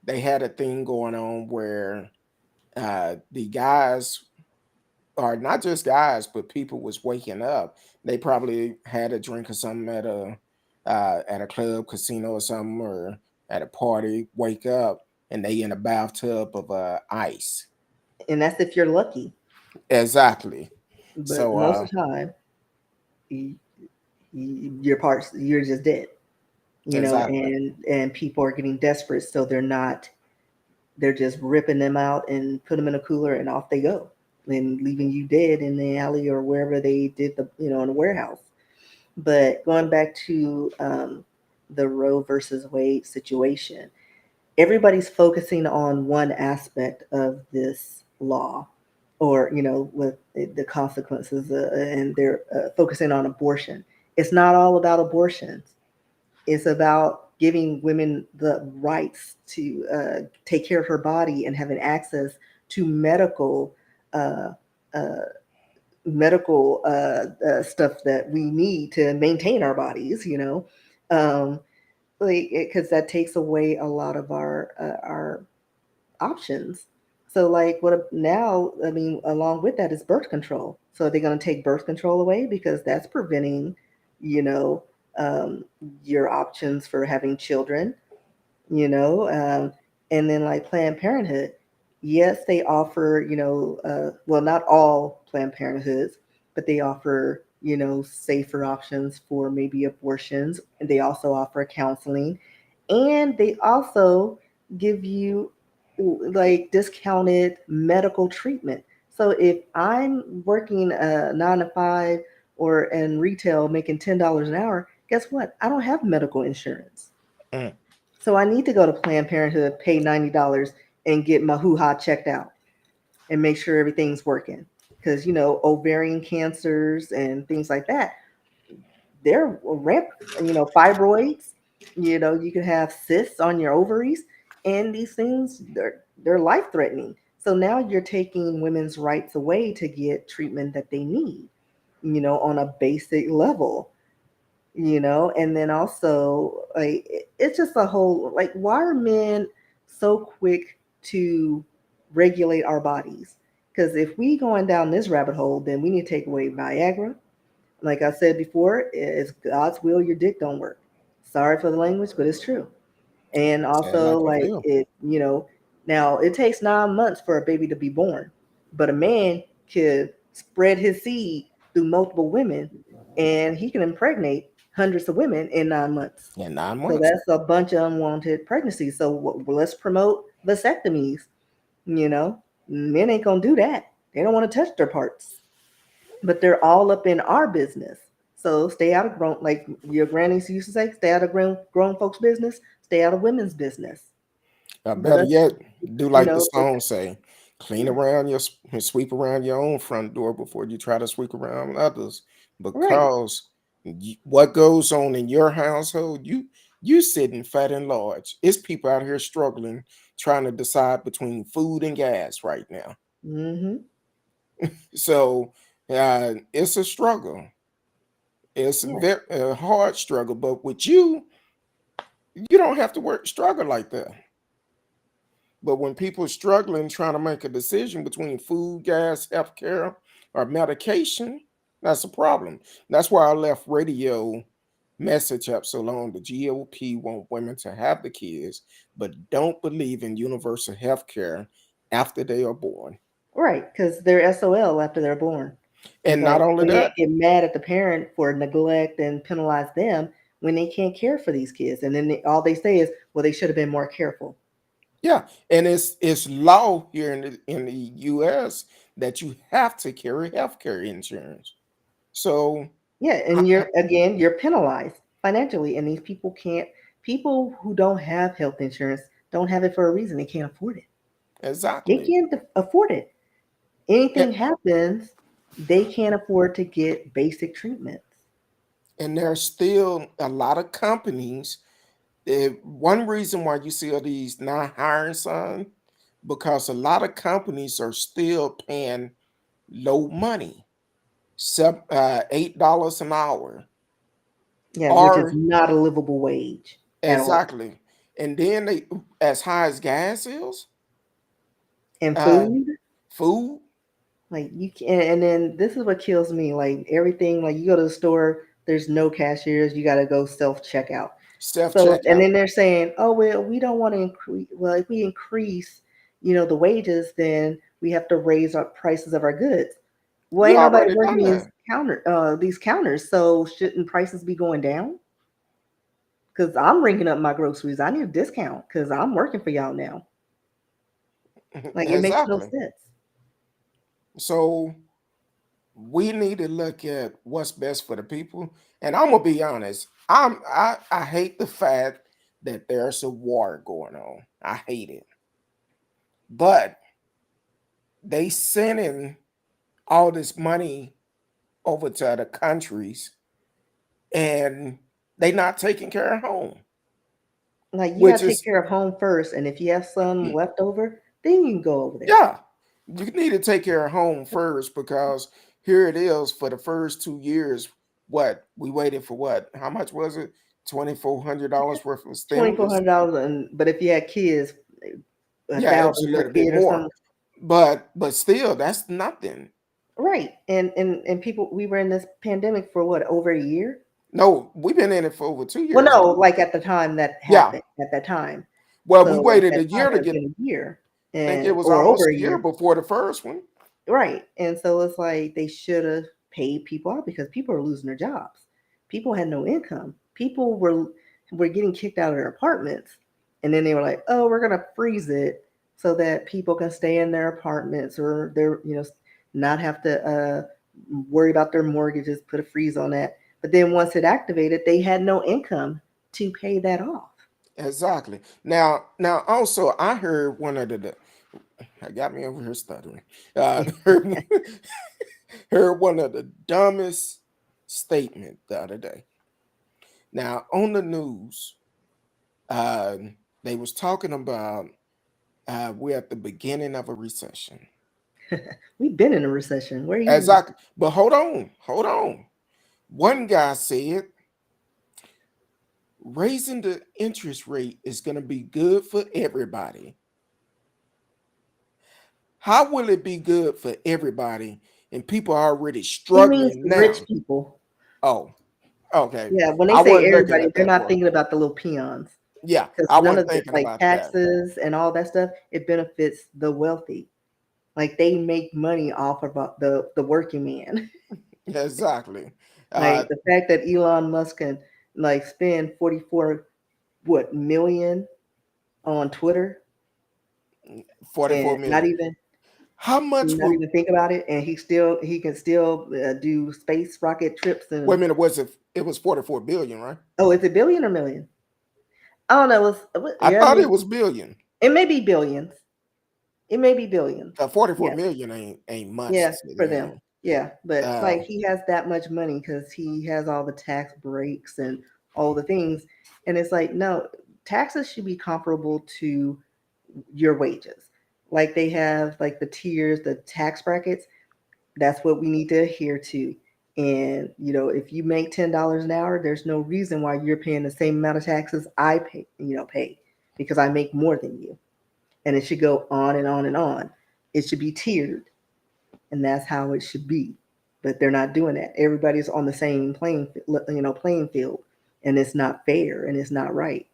they had a thing going on where the guys, or not just guys, but people was waking up. They probably had a drink or something at a club, casino, or something, or at a party. Wake up and they in a bathtub of ice. And that's if you're lucky. Exactly. But So most of the time, you, your parts, you're just dead. You know, exactly, and people are getting desperate, so they're just ripping them out and put them in a cooler and off they go, and leaving you dead in the alley or wherever they did the in the warehouse. But going back to the Roe versus Wade situation, everybody's focusing on one aspect of this law, or with the consequences, and they're focusing on abortion. It's not all about abortions. It's about giving women the rights to take care of her body and having access to uh, uh, medical stuff that we need to maintain our bodies. Um, like because that takes away a lot of our options. So like what now? I mean, along with that is birth control. So they're going to take birth control away because that's preventing, you know, um, your options for having children. You know, and then like Planned Parenthood, yes, they offer, well, not all Planned Parenthoods, but they offer, safer options for maybe abortions. And they also offer counseling, and they also give you like discounted medical treatment. So if I'm working 9 to 5 or in retail making $10 an hour, guess what? I don't have medical insurance. mm, So I need to go to Planned Parenthood, pay $90, and get my hoo ha checked out and make sure everything's working. Because ovarian cancers and things like that, they're ramp. Fibroids. You can have cysts on your ovaries, and these things they're life threatening. So now you're taking women's rights away to get treatment that they need. On a basic level. And then also like it's just a whole, like, why are men so quick to regulate our bodies? Because if we going down this rabbit hole, then we need to take away Viagra. Like I said before, it's God's will your dick don't work. Sorry for the language, but it's true. And say it also like you like feel. now it takes 9 months for a baby to be born, but a man could spread his seed through multiple women, and he can impregnate hundreds of women in 9 months. In 9 So months. that's a bunch of unwanted pregnancies. So let's promote vasectomies. You know, Men ain't gonna do that. They don't want to touch their parts, but they're all up in our business. So stay out of grown, like your grannies used to say, stay out of grown folks' business, stay out of women's business. But Better us, yet, do you like the know, but, song say: clean yeah, around sweep around your own front door before you try to sweep around others. right. Because what goes on in your household, you sitting fat and large. It's people out here struggling, trying to decide between food and gas right now. Mm-hmm. So it's a struggle. It's a Yeah. very hard struggle. But with you don't have to struggle like that. But when people are struggling trying to make a decision between food, gas, healthcare, or medication, that's a problem. That's why I left radio message up so long. The GOP want women to have the kids, but don't believe in universal health care after they are born. Right. Because they're SOL after they're born. It's And not like only and they that, get mad at the parent for neglect and penalize them when they can't care for these kids. And then all they say is, well, they should have been more careful. yeah, and it's law here in the US that you have to carry health care insurance. So Yeah, I- and you're penalized financially, and these people can't. People who don't have health insurance don't have it for a reason. They can't afford it. They exactly. can't afford it. And, Anything happens, they can't afford to get basic treatments. And there's still a lot of companies. One reason why you see all these not hiring signs, because a lot of companies are still paying low money, $8 an hour, Yeah, which is or not a livable wage at all. exactly, and then they as high as gas is, And uh, food, food, like you can, and then this is what kills me. Like everything, like you go to the store, there's no cashiers, you got to go self checkout. self So, and checkout. then they're saying, "Oh well, we don't want to increase. Well, if we increase, the wages, then we have to raise our prices of our goods. Well, You ain't nobody already working done that. these counters, so shouldn't prices be going down? Because I'm ringing up my groceries. I need a discount because I'm working for y'all now. Like it makes no Exactly. sense. So we need to look at what's best for the people. And I'm gonna be honest. I hate the fact that there's a war going on. I hate it. But they sending all this money over to other countries and they not taking care of home. Like you got Which to take is care of home first, and if you have some left over, then you can go over there. yeah, you need to take care of home first because here it is for the first 2 years. What we waited for? What? How much was it? $2,400 worth of stimulus. $2,400, and but if you had kids, a Yeah, it was a thousand per little bit kid or more, something. but still, that's nothing. Right. And people, we were in this pandemic for what, over a year? No, we've been in it for over two Well, years, no, ain't we? like at the time that Yeah. happened, at that time. Well, we So at waited that a time, year to it had get. been a year I think it and was or over almost a a year year. before the first one. Right. And so it's like they should have paid people out because people are losing their jobs. People had no income. People were getting kicked out of their apartments. And then they were like, "Oh, we're going to freeze it so that people can stay in their apartments or their, not have to worry about their mortgages, put a freeze on that." But then once it activated, they had no income to pay that off. Exactly. Now, also, I heard one of I got me over here stuttering. Heard, heard one of the dumbest statement the other day. Now, on the news, uh, they was talking about we're at the beginning of a recession. We've been in a recession. Where you Exactly. But hold on. One guy said raising the interest rate is going to be good for everybody. How will it be good for everybody and people are already He means struggling the rich now? people. Oh, okay. Yeah, when they I say wasn't looking everybody, at they're that not part. thinking about the little peons Yeah, because I none wasn't of the thinking like about that. taxes and all that stuff, it benefits the wealthy. Like they make money off of the working man. Exactly. Uh, Like the fact that Elon Musk can like spend 44 what million on Twitter 44 and not million. even How much not would even think about it, and he can still do space rocket trips wait a and minute, was it was 44 billion, right? oh, is it billion or million? I don't know. I Yeah, thought it was billion. it may be billions. It may be billions. 44 Yeah, million ain't much yeah, to for them. them. Yeah, but Uh, like he has that much money because he has all the tax breaks and all the things, and it's like no, taxes should be comparable to your wages. Like they have like the tiers, the tax brackets. That's what we need to adhere to. And if you make $10 an hour, there's no reason why you're paying the same amount of taxes I pay because I make more than you. And it should go on and on and on. It should be tiered, and that's how it should be. But they're not doing that. Everybody's on the same playing field, and it's not fair and it's not right.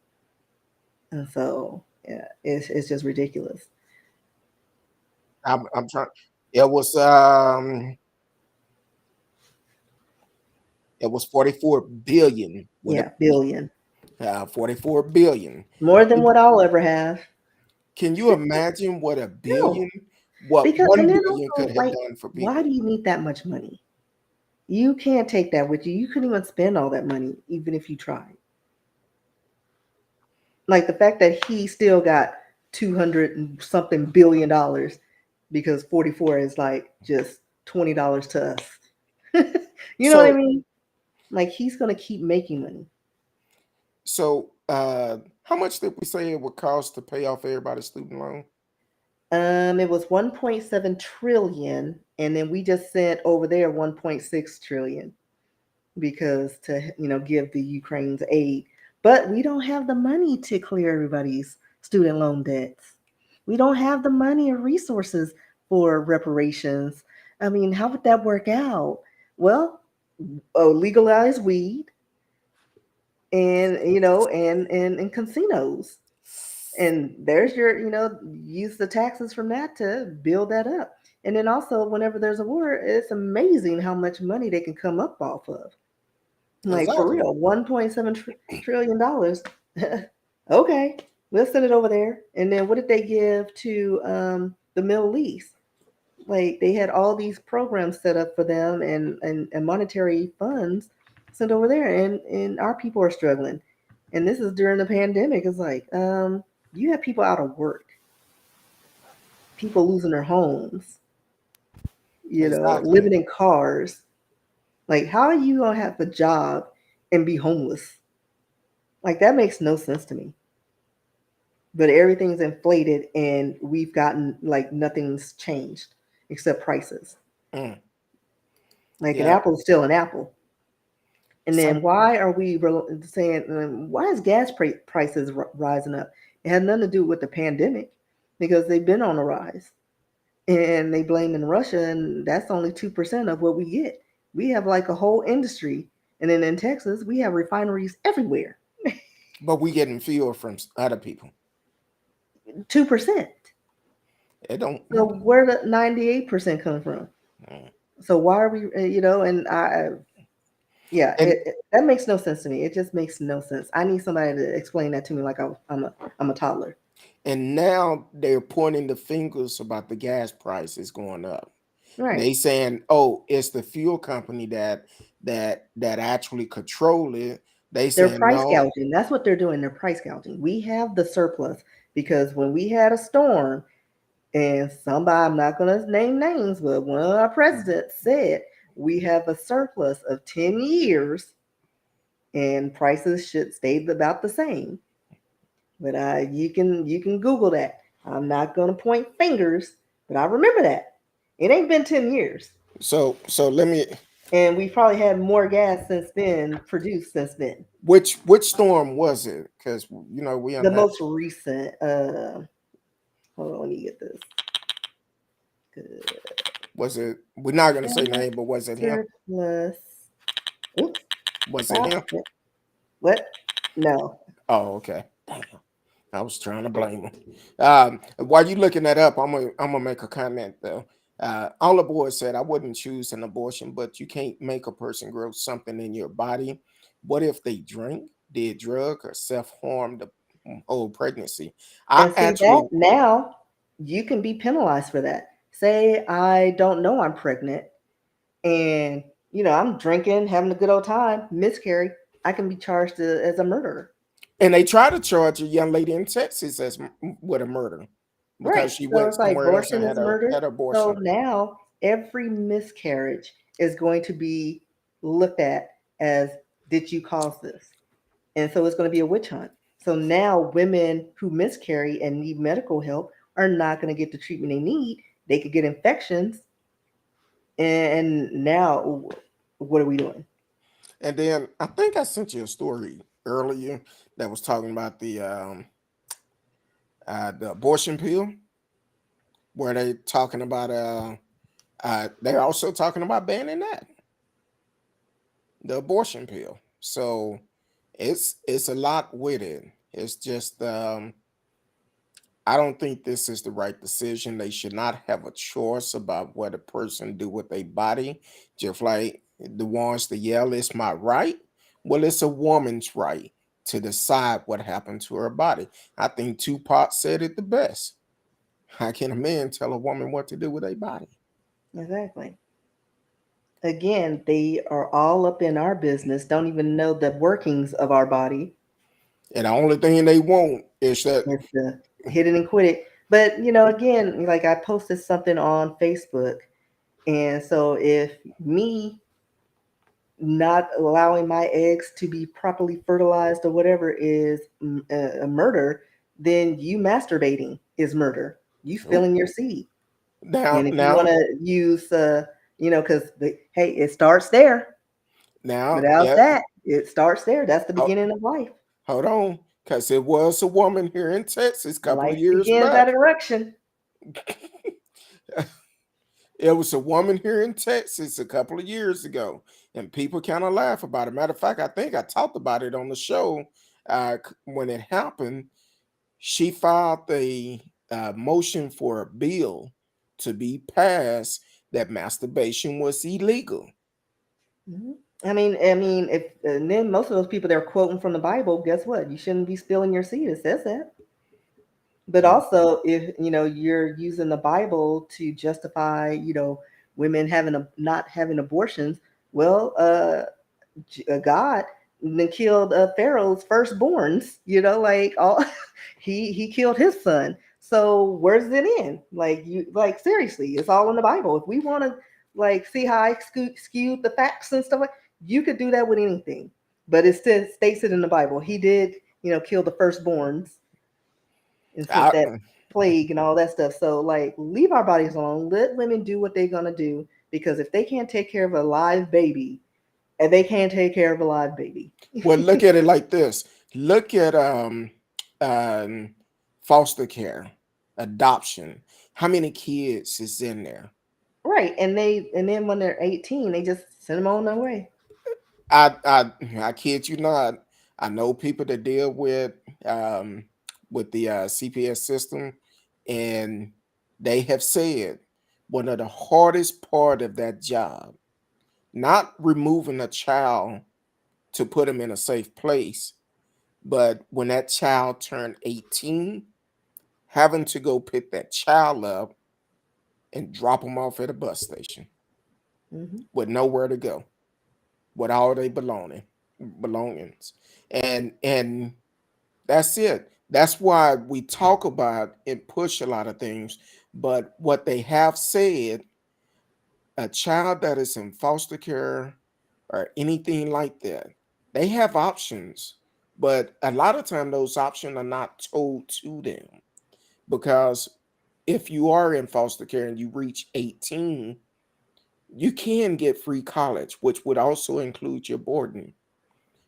And so, yeah, it's just ridiculous. I'm trying. It was 44 billion with a Yeah, B. billion, 44 billion. more than what I'll ever have. Can you imagine what a No, billion, what because and 1 then billion could also have like, done for why people? do you need that much money? You can't take that with you. You couldn't even spend all that money, even if you tried. Like the fact that he still got 200 and something $billion because 44 is like just $20 to us. You know what I So mean? Like he's going to keep making money. So, how much did we say it would cost to pay off everybody's student loan? It was 1.7 trillion, and then we just sent over there 1.6 trillion because to give the Ukraine's aid. But we don't have the money to clear everybody's student loan debts. We don't have the money or resources for reparations. I mean, how would that work out? Well, legalize weed and and casinos. And there's your, use the taxes from that to build that up. And then also whenever there's a war, it's amazing how much money they can come up off of. Like for Exactly. real, 1.7 trillion dollars. Okay, we'll send it over there. And then what did they give to the Middle East? Like they had all these programs set up for them and monetary funds sent over there, and our people are struggling. And this is during the pandemic. It's like you have people out of work, people losing their homes, Exactly. living in cars. Like how are you gonna have a job and be homeless? Like that makes no sense to me. But everything's inflated and we've gotten like nothing's changed except prices. Mm, Like an yeah. apple is still an apple. And Some then why are we saying why is gas prices rising up? It had nothing to do with the pandemic because they've been on a rise, and they blame in Russia, and that's only 2% of what we get. We have like a whole industry, and then in Texas we have refineries everywhere. but we getting fuel from other people. 2%. It don't. So where the 98% come from? Mm. So why are we, and yeah, And that makes no sense to me. It just makes no sense. I need somebody to explain that to me like I'm a toddler. and now they're pointing the fingers about the gas prices going up. Right. They saying, "Oh, it's the fuel company that actually control it." They They're saying price no, gouging. That's what they're doing. They're price gouging. We have the surplus because when we had a storm and somebody, I'm not going to name names, but one of our presidents said we have a surplus of 10 years and prices should stay about the same. But you can Google that. I'm not going to point fingers, but I remember that. It ain't been 10 years. so let me. And we probably had more gas since then, produced since then. Which storm was it? Because we The had. most recent, hold on, let me get this. Good. Was it? We're not gonna say name, but was it him? Surplus. Oops, Was it stop him? it. What? No. Oh, okay. Damn, I was trying to blame him. While you looking that up, I'm gonna make a comment though. All the boys said I wouldn't choose an abortion, but you can't make a person grow something in your body. What if they drink, did drug, or self harm the whole pregnancy? I And see that actually, now you can be penalized for that. Say I don't know I'm pregnant and I'm drinking, having a good old time, miscarry, I can be charged as a murderer. and they try to charge a young lady in Texas as with a murder because Right. she So went it's like somewhere else and abortion had is a murder. had an So abortion. now every miscarriage is going to be looked at as, did you cause this? And so it's going to be a witch hunt. So now women who miscarry and need medical help are not going to get the treatment they need. They could get infections. And now what are we doing? And then I think I sent you a story earlier that was talking about the abortion pill, where they talking about they're also talking about banning that, the abortion pill. So it's a lot with it. It's just I don't think this is the right decision. They should not have a choice about what a person do with their body. Just like the ones that yell, "It's my right." Well, it's a woman's right to decide what happened to her body. I think Tupac said it the best. How can a man tell a woman what to do with their body? Exactly. Again, they are all up in our business, don't even know the workings of our body. And the only thing they want is that. It's the hit it and quit it. But again, like I posted something on Facebook, and so if me, not allowing my eggs to be properly fertilized or whatever is a murder, then you masturbating is murder. You Oh, spilling your seed. now, And if you want now, to use, because hey, it starts there. Without yeah. that, it starts there. That's the Ho- beginning of life. Hold on, because it was a woman here in Texas a couple of Life years begins at back. erection. It was a woman here in Texas a couple of years ago, and people kind of laugh about it. Matter of fact, I think I talked about it on the show when it happened. She filed a motion for a bill to be passed that masturbation was illegal. Mhm. I mean, if and then most of those people they're quoting from the Bible, guess what? You shouldn't be spilling your seed. It says that. But Mm. also, if you're using the Bible to justify, women having not having abortions, well, God then killed Pharaoh's firstborns. Like all he killed his son. So where's it in? Like seriously, it's all in the Bible. If we want to see how I skewed the facts and stuff, you could do that with anything. But it still states it in the Bible. He did, kill the firstborns and sent I, that plague and all that stuff. So leave our bodies alone. Let women do what they're gonna do because if they can't take care of a live baby, and they can't take care of a live baby. well, look at it like this. Look at um, foster care, adoption. How many kids is in there? Right. And then when they're 18, they just send them on their way. I kid you not. I know people that deal um, with the CPS system, and they have said one of the hardest part of that job, not removing a child to put him in a safe place, but when that child turned 18, having to go pick that child up and drop him off at a bus station Hmm. with nowhere to go, with all their belongings, and that's it. That's why we talk about and push a lot of things. But what they have said, a child that is in foster care or anything like that, they have options. But a lot of time those options are not told to them because if you are in foster care and you reach 18, you can get free college, which would also include your boarding.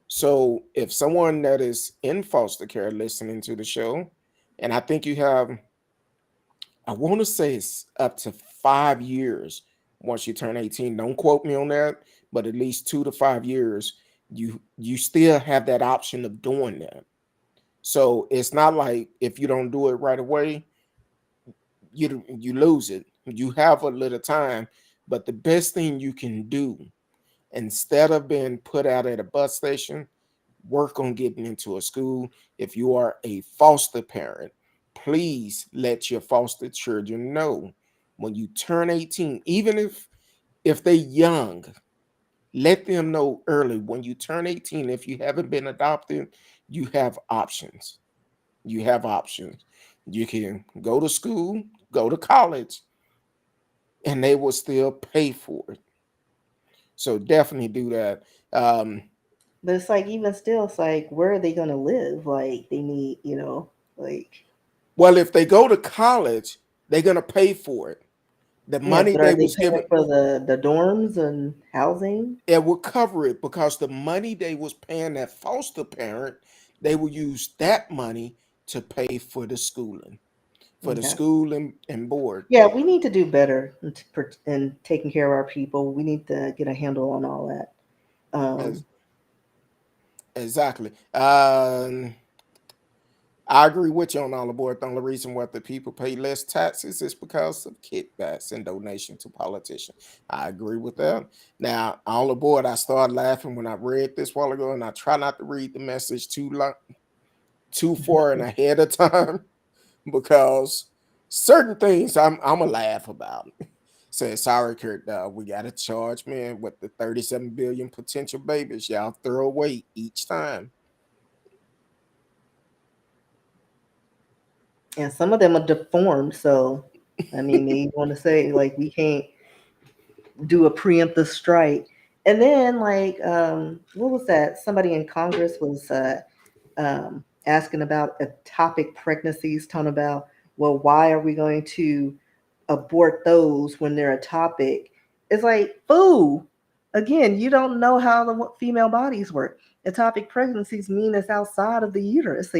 So if someone that is in foster care listening to the show, and I think you have, I want to say it's up to 5 years once you turn 18. Don't quote me on that, but at least 2 to 5 years, you still have that option of doing that. So it's not like if you don't do it right away, you lose it. You have a little time, but the best thing you can do instead of being put out at a bus station, work on getting into a school. If you are a foster parent, please let your foster children know when you turn 18, even if they're young, let them know early when you turn 18. If you haven't been adopted, you have options. You have options. You can go to school, go to college, and they will still pay for it. So definitely do that. But it's even still, it's where are they gonna live? They need, like Well, if they go to college, they're gonna pay for it. The yeah, money but are they they was paying given, for the dorms and housing? it will cover it because the money they was paying that foster parent, they will use that money to pay for the schooling, for the Okay. school and board. Yeah, we need to do better in taking care of our people. We need to get a handle on all that. As, exactly. I agree with you on all aboard. The only reason why the people pay less taxes is because of kickbacks and donation to politicians. I agree with that. Now, all aboard, I started laughing when I read this while ago, and I try not to read the message too long, too far and ahead of time because certain things I'm gonna laugh about. Say sorry, Kurt. We got to charge man with the 37 billion potential babies y'all throw away each time. And some of them are deformed. So, I mean, they want to say we can't do a preemptive strike And then like what was that? Somebody in Congress was asking about ectopic pregnancies, talking about, well, why are we going to abort those when they're ectopic? It's like, fool. Again, you don't know how the female bodies work. Ectopic pregnancies mean it's outside of the uterus.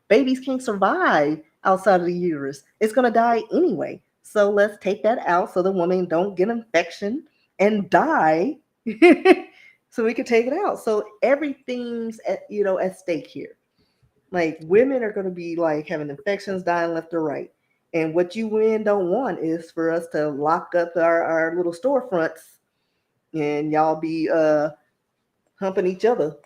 Babies can't survive outside of the uterus. It's gonna die anyway. So let's take that out so the woman don't get infection and die. So we can take it out. So everything's at stake here. Like women are going to be like having infections, dying left or right. And what you men don't want is for us to lock up our little storefronts and y'all be humping each other,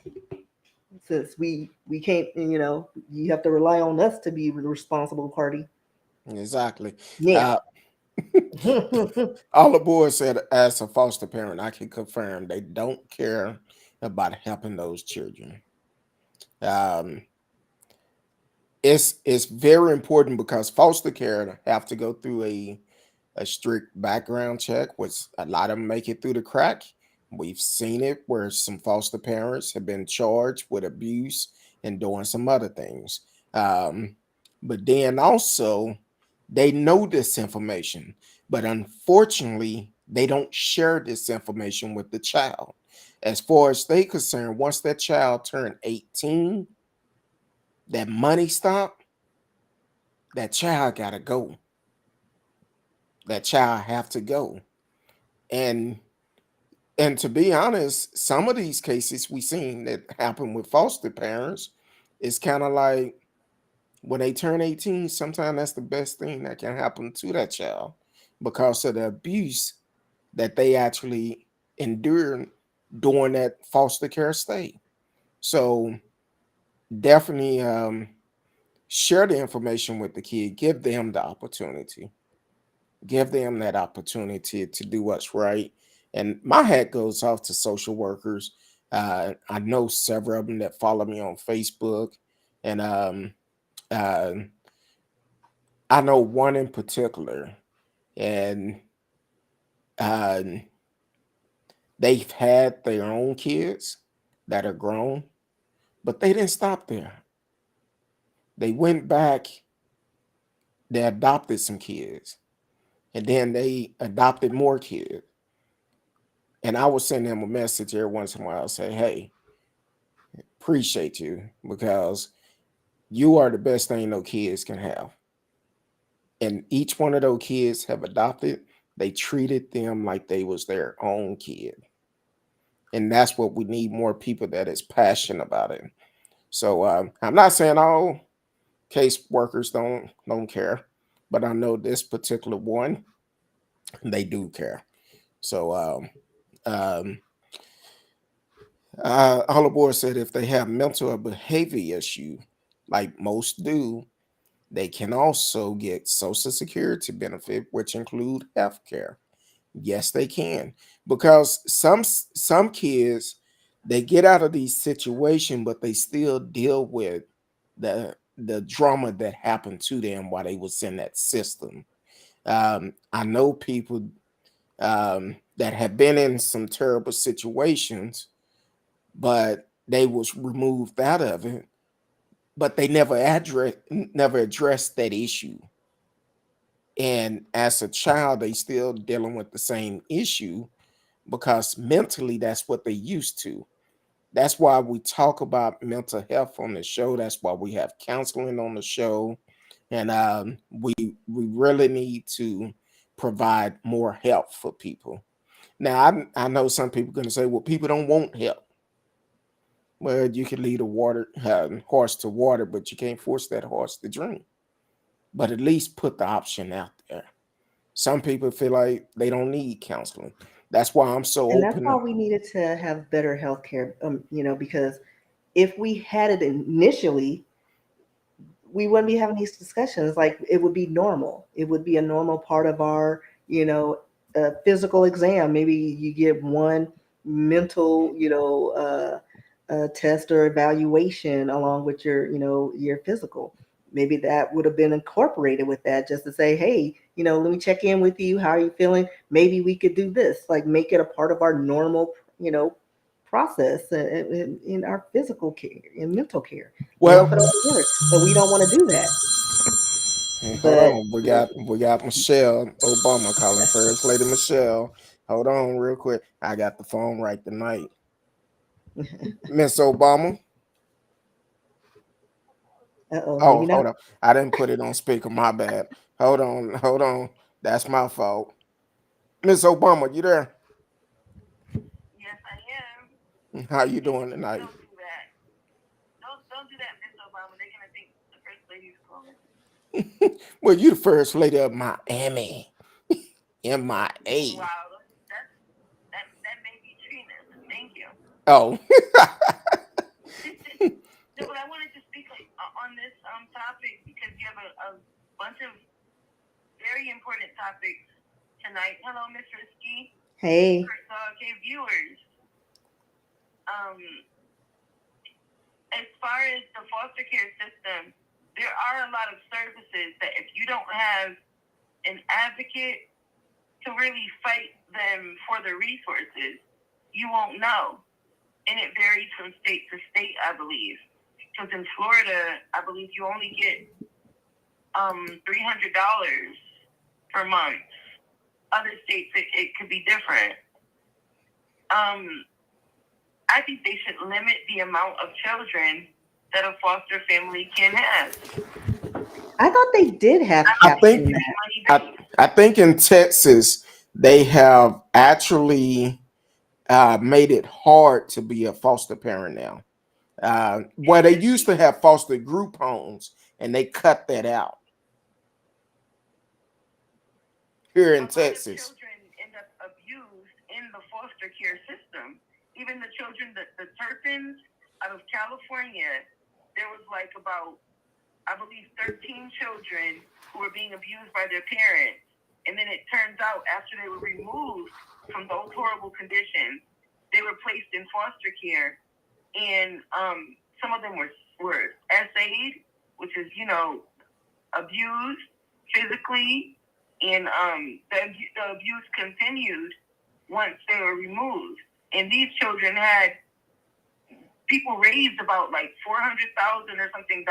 since we can't, you have to rely on us to be the responsible party. Exactly. Now. Uh, all the boys said, as a foster parent, I can confirm they don't care about helping those children. Um, it's very important because foster care have to go through a strict background check, which a lot of them make it through the crack. We've seen it where some foster parents have been charged with abuse and doing some other things. Um, but then also, they know this information, but unfortunately, they don't share this information with the child. As far as they concerned, once that child turned 18, that money stop, that child gotta go. That child have to go. And to be honest, some of these cases we seen that happen with foster parents is kind of like when they turn 18, sometimes that's the best thing that can happen to that child because of the abuse that they actually endured during that foster care stay. So definitely share the information with the kid, give them the opportunity, give them that opportunity to do what's right. And my hat goes off to social workers. I know several of them that follow me on Facebook, and uh, I know one in particular, and uh, they've had their own kids that are grown, but they didn't stop there. They went back, they adopted some kids, and then they adopted more kids. And I would send them a message every once in a while, say, "Hey, appreciate you because you are the best thing no kids can have." And each one of those kids have adopted, they treated them like they was their own kid. And that's what we need, more people that is passionate about it. So I'm not saying all case workers don't care, but I know this particular one, they do care. So um, Hollowboy said if they have mental or behavior issue, like most do, they can also get Social Security benefit, which include health care. Yes, they can, because some kids, they get out of these situations, but they still deal with the drama that happened to them while they was in that system. I know people that have been in some terrible situations, but they was removed out of it, but they never addressed that issue. And as a child, they still dealing with the same issue because mentally that's what they used to. That's why we talk about mental health on the show. That's why we have counseling on the show. And we really need to provide more help for people. Now, I know some people are going to say, well, people don't want help. Well, you can lead a horse to water, but you can't force that horse to drink. But at least put the option out there. Some people feel like they don't need counseling. That's why I'm so And that's why open. we needed to have better health care, because if we had it initially, we wouldn't be having these discussions. Like it would be normal. It would be a normal part of our, physical exam. Maybe you get one mental, test or evaluation along with your physical. Maybe that would have been incorporated with that, just to say, hey, let me check in with you. How are you feeling? Maybe we could do this. Like make it a part of our normal process in our physical care and mental care. Well, Lump it all together, but we don't want to do that. hey, hold But on. We got Michelle Obama calling, First Lady Michelle. Hold on, real quick. I got the phone right tonight. Miss Obama. Oh, maybe not. hold on. I didn't put it on speaker. My bad. Hold on. That's my fault. Miss Obama, you there? Yes, I am. How you doing tonight? Don't do that. Don't do that, Miss Obama. They're gonna think the first lady's calling. Well, you the first lady of Miami. MIA. Wow, that may be Trina. Thank you. Oh. No, but I wanted to speak on this topic because you have a bunch of very important topics tonight. Hello, Miss RsKee. Hey. Okay, viewers. As far as the foster care system, there are a lot of services that if you don't have an advocate to really fight them for the resources, you won't know. And it varies from state to state, I believe. Because in Florida, I believe you only get $300 per month. Other states, it could be different. I think they should limit the amount of children that a foster family can have. I thought they did have I caps in think that. I think in Texas they have actually made it hard to be a foster parent now. Where they used to have foster group homes, and they cut that out here in Texas. Children end up abused in the foster care system. Even the children, the Turpins out of California, there was like about, I believe, 13 children who were being abused by their parents. And then it turns out after they were removed from those horrible conditions, they were placed in foster care. And some of them were SA'd, which is, abused physically. And the abuse continued once they were removed. And these children had people raised about like $400,000 or something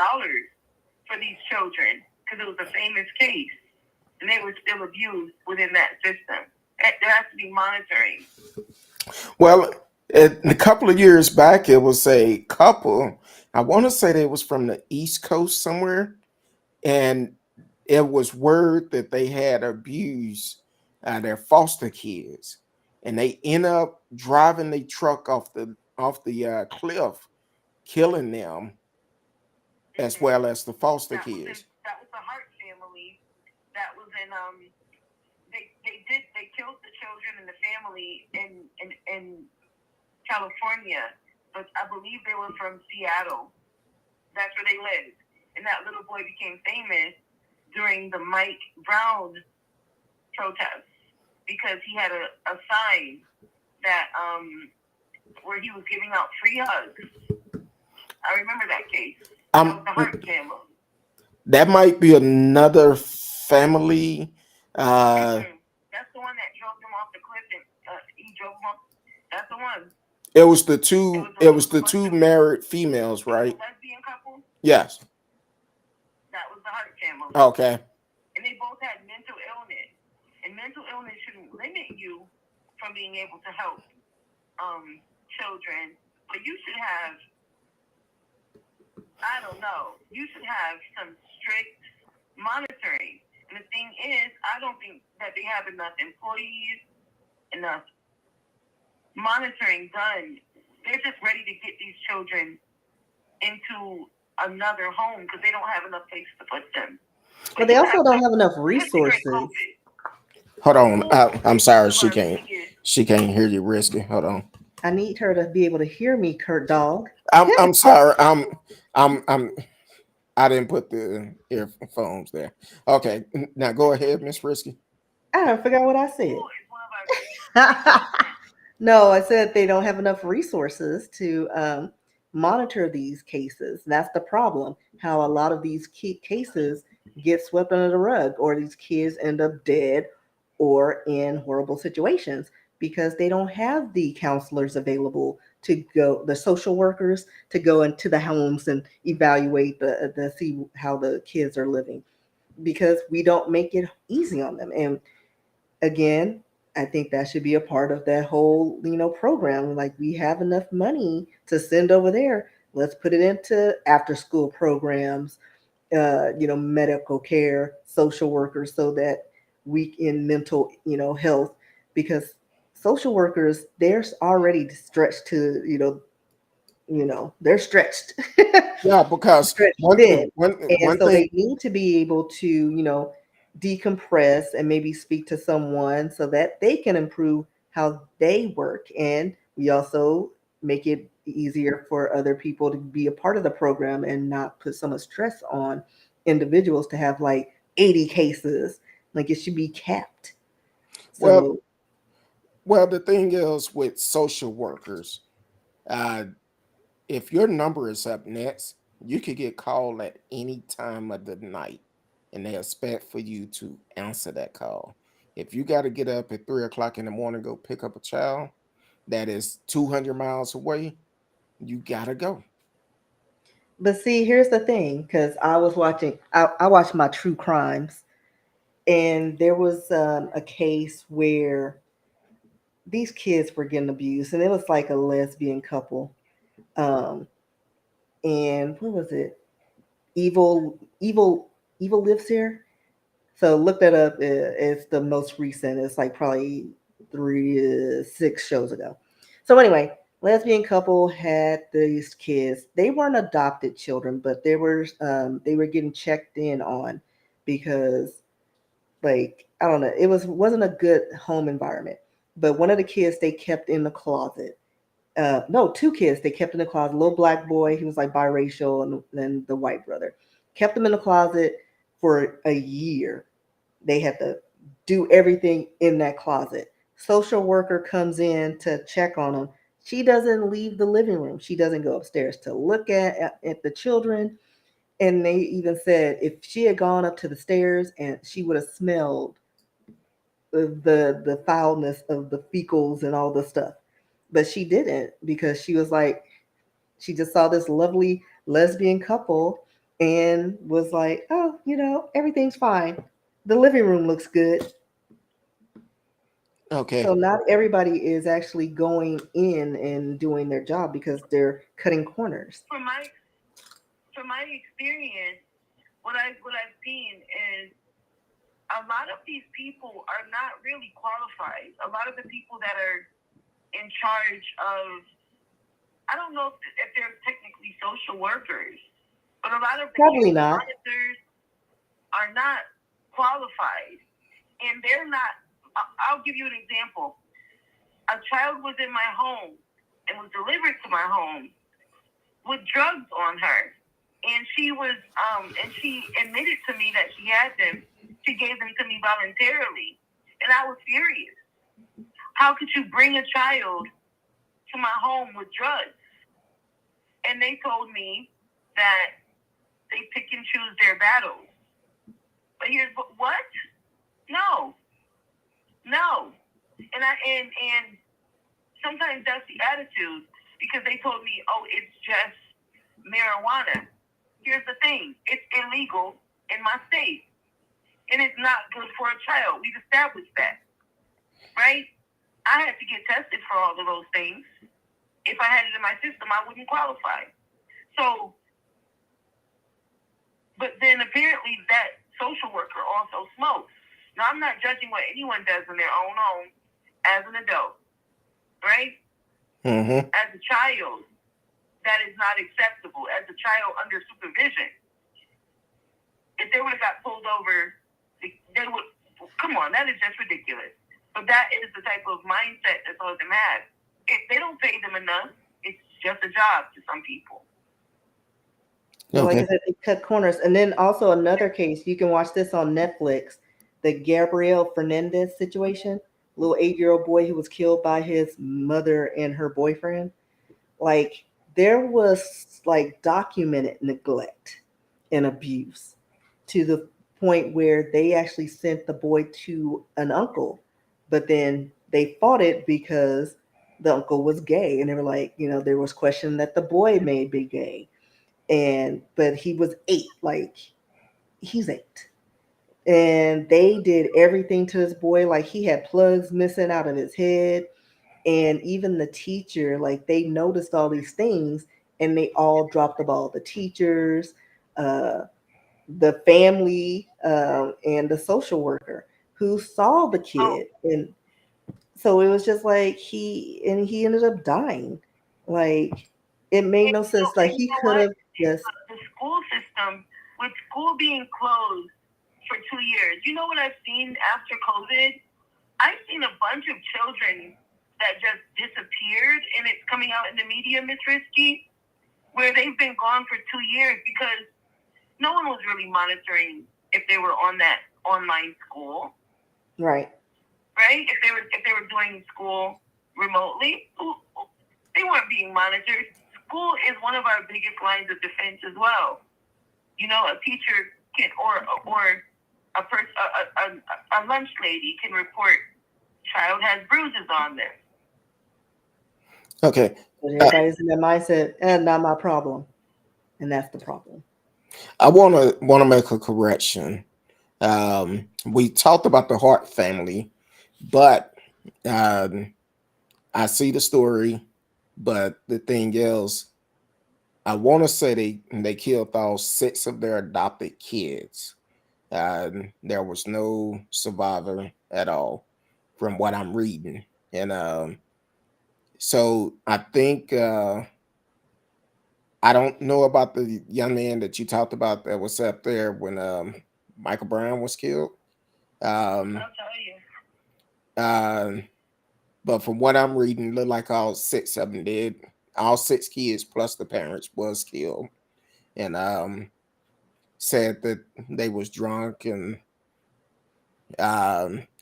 for these children because it was a famous case, and they were still abused within that system. There has to be monitoring. Well, a couple of years back, it was a couple. I want to say they was from the East Coast somewhere, and it was word that they had abused their foster kids, and they end up driving the truck off the cliff, killing them, as well as the foster kids. That was the Hart family. That was in they killed the children and the family in California, but I believe they were from Seattle. That's where they lived, and that little boy became famous during the Mike Brown protests because he had a sign that where he was giving out free hugs. I remember that case. That was the Hart family. That might be another family. That's the one that drove them off the cliff, and he drove them off. That's the one. It was the two. It was the two married females, right? Lesbian couple. Yes. That was the Hart family. Okay. And they both had mental illness, and mental illness shouldn't limit you from being able to help children, but you should have. I don't know. You should have some strict monitoring. And the thing is, I don't think that they have enough employees, enough monitoring done. They're just ready to get these children into another home because they don't have enough places to put them. But they also don't have enough resources. Hold on. I'm sorry. She can't hear you, RsKee. Hold on. I need her to be able to hear me, Kurt Dog. I'm sorry. I didn't put the earphones there. Okay, now go ahead, Miss RsKee. I forgot what I said. No, I said they don't have enough resources to monitor these cases. That's the problem. How a lot of these cases get swept under the rug, or these kids end up dead or in horrible situations because they don't have the counselors available to go, the social workers to go into the homes and evaluate the see how the kids are living, because we don't make it easy on them. And again, I think that should be a part of that whole, program. Like, we have enough money to send over there. Let's put it into after school programs, medical care, social workers, so that we in mental, health, because social workers, they're already stretched to, they're stretched. Yeah, because Stretched one thin. thing, one And one so thing. they need to be able to, decompress and maybe speak to someone so that they can improve how they work. And we also make it easier for other people to be a part of the program and not put so much stress on individuals to have like 80 cases. Like, it should be capped. Well, So well, the thing is with social workers, uh, if your number is up next, you could get called at any time of the night, and they expect for you to answer that call. If you got to get up at 3 o'clock in the morning, go pick up a child that is 200 miles away, you gotta go. but see, here's the thing, because I watched my true crimes, and there was a case where these kids were getting abused, and it was like a lesbian couple. Um, and what was it? Evil lives here. So look that up. It's the most recent. It's like probably 6 shows ago. So anyway, lesbian couple had these kids. They weren't adopted children, but they were getting checked in on because, like, I don't know, wasn't a good home environment. But one of the kids they kept in the closet. No, 2 kids they kept in the closet. A little black boy, he was like biracial, and then the white brother. Kept them in the closet for a year. They had to do everything in that closet. Social worker comes in to check on them. She doesn't leave the living room. She doesn't go upstairs to look at the children. And they even said if she had gone up to the stairs, and she would have smelled the foulness of the fecals and all the stuff. But she didn't, because she was like, she just saw this lovely lesbian couple and was like, oh, everything's fine. The living room looks good. So Okay. not everybody is actually going in and doing their job because they're cutting corners. From my experience, what I've seen is a lot of these people are not really qualified. A lot of the people that are in charge of, I don't know if they're technically social workers, but a lot of the Probably case not. monitors are not qualified, and they're not. I'll give you an example. A child was in my home and was delivered to my home with drugs on her, and she admitted to me that she had them. She gave them to me voluntarily, and I was furious. How could you bring a child to my home with drugs? And they told me that they pick and choose their battles. But here's what? No. And sometimes that's the attitude, because they told me, oh, it's just marijuana. Here's the thing: it's illegal in my state, and it's not good for a child. We've established that, right? I had to get tested for all of those things. If I had it in my system, I wouldn't qualify. So, but then apparently that social worker also smokes. Now, I'm not judging what anyone does in their own home as an adult, right? Mm-hmm. As a child, that is not acceptable. As a child under supervision, if they would have got pulled over, they would, come on, that is just ridiculous. But that is the type of mindset that some of them have. If they don't pay them enough, it's just a job to some people. So like I Okay. said, they cut corners. And then also another case, you can watch this on Netflix, the Gabriel Fernandez situation, little 8-year-old boy who was killed by his mother and her boyfriend. Like, there was like documented neglect and abuse to the point where they actually sent the boy to an uncle, but then they fought it because the uncle was gay, and they were like, there was question that the boy may be gay, but he was 8, like he's 8. And they did everything to this boy, like he had plugs missing out of his head. And even the teacher, like they noticed all these things, and they all dropped the ball. The teachers, uh, the family, and the social worker who saw the Oh, kid. And so it was just like he ended up dying. Like it made no sense. Like and you he know could what? have just The school system, with school being closed for 2 years, you know what I've seen after COVID? I've seen a bunch of children that just disappeared, and it's coming out in the media, Miss RsKee, where they've been gone for 2 years because no one was really monitoring if they were on that online school, right. right? If they were doing school remotely, they weren't being monitored. School is one of our biggest lines of defense as well. You know, a teacher can or a person, a lunch lady can report child has bruises on them. Okay. But everybody's in that mindset, and not my problem. And that's the problem. I wanna make a correction. We talked about the Hart family, but I see the story. But the thing is, I want to say they killed all 6 of their adopted kids. There was no survivor at all, from what I'm reading, and so I think I don't know about the young man that you talked about that was up there when Michael Brown was killed. Um, I'll tell you. but from what I'm reading, look like all 6 of them did. All 6 kids plus the parents was killed, and said that they was drunk and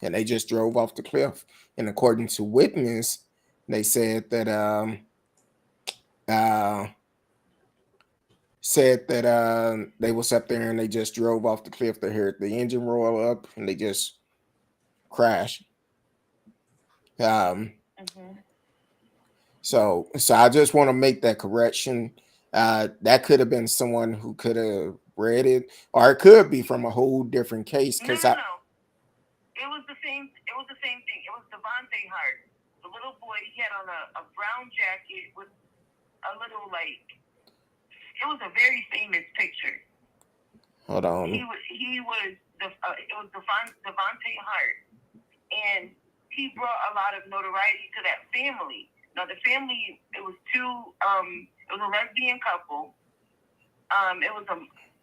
they just drove off the cliff. And according to witness, they uh, said that they was up there and they just drove off the cliff. They heard the engine roll up and they just crashed. Mm-hmm. So I just want to make that correction. That could have been someone who could have read it, or it could be from a whole different case. No, Because no, no. It was the same. It was the same thing. It was Devontae Hart, the little boy. He had on a brown jacket with a little like. It was a very famous picture. hold on. It was Devontae Hart, and he brought a lot of notoriety to that family. Now the family, it was it was a lesbian couple. It was a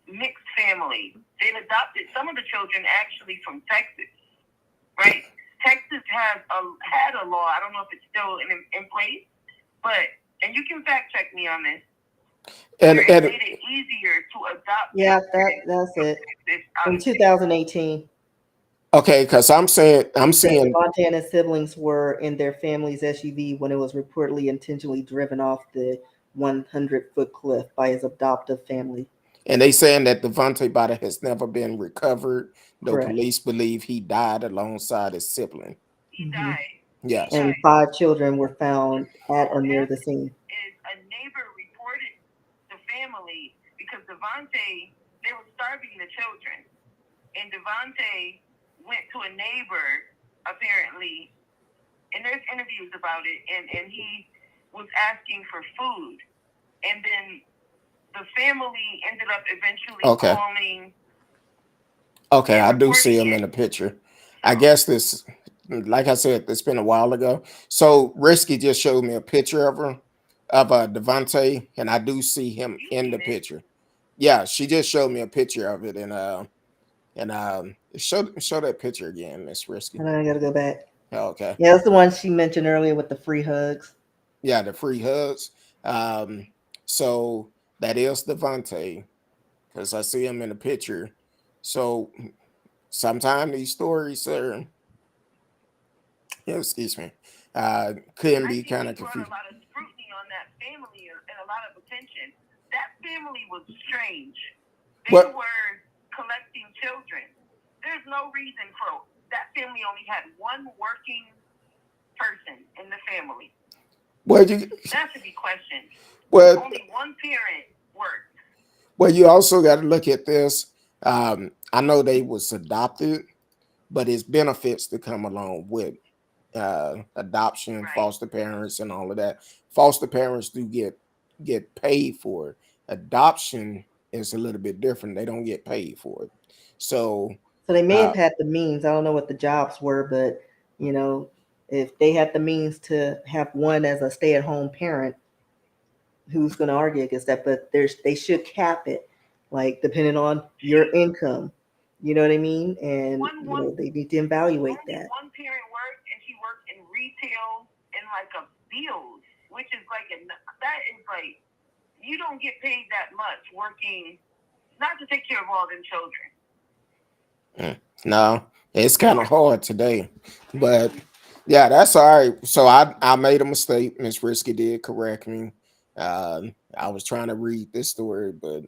mixed family. They adopted some of the children actually from Texas, right? Texas had a law. I don't know if it's still in place, and you can fact check me on this. And it made it easier to adopt. Yeah, that's it. In 2018. okay, because I'm seeing Devontae and his siblings were in their family's SUV when it was reportedly intentionally driven off the 100-foot cliff by his adoptive family. and they saying that Devontae body has never been recovered, though Correct. police believe he died alongside his sibling. He died. Yes. And 5 children were found at or near the scene. Is a neighbor reported the family because Devontae, they were starving the children, and Devontae went to a neighbor apparently, and there's interviews about it, and he was asking for food, and then the family ended up eventually calling. Okay, I do see him in the picture. I guess this, like I said, it's been a while ago. So RsKee just showed me a picture of her, of Devontae, and I do see him in the picture. Yeah, she just showed me a picture of it, and show that picture again, Miss RsKee. And I gotta go back. Okay. Yeah, that's the one she mentioned earlier with the free hugs. Yeah, the free hugs. So that is Devontae, because I see him in the picture. So sometimes these stories are, excuse me, can be kind of confusing. A lot of scrutiny on that family and a lot of attention. That family was strange. They were collecting children. There's no reason for that family only had one working person in the family? Well, That should be questioned. well, Only one parent works. well, you also got to look at this. I know they was adopted, but it's benefits to come along with adoption, Right. foster parents, and all of that. Foster parents do get paid for it. Adoption is a little bit different. They don't get paid for it. So So they may uh, have had the means. I don't know what the jobs were, but you know, if they had the means to have one as a stay-at-home parent, who's going to argue against that? But they should cap it, like depending on your income. You know what I mean? And One you one know they need to evaluate only that. one parent worked, and she worked in retail and like a bills, which is like that is like you don't get paid that much working not to take care of all them children. no, it's kind of hard today, but yeah, that's all right. So I made a mistake. Miss Risky did correct me. I was trying to read this story, but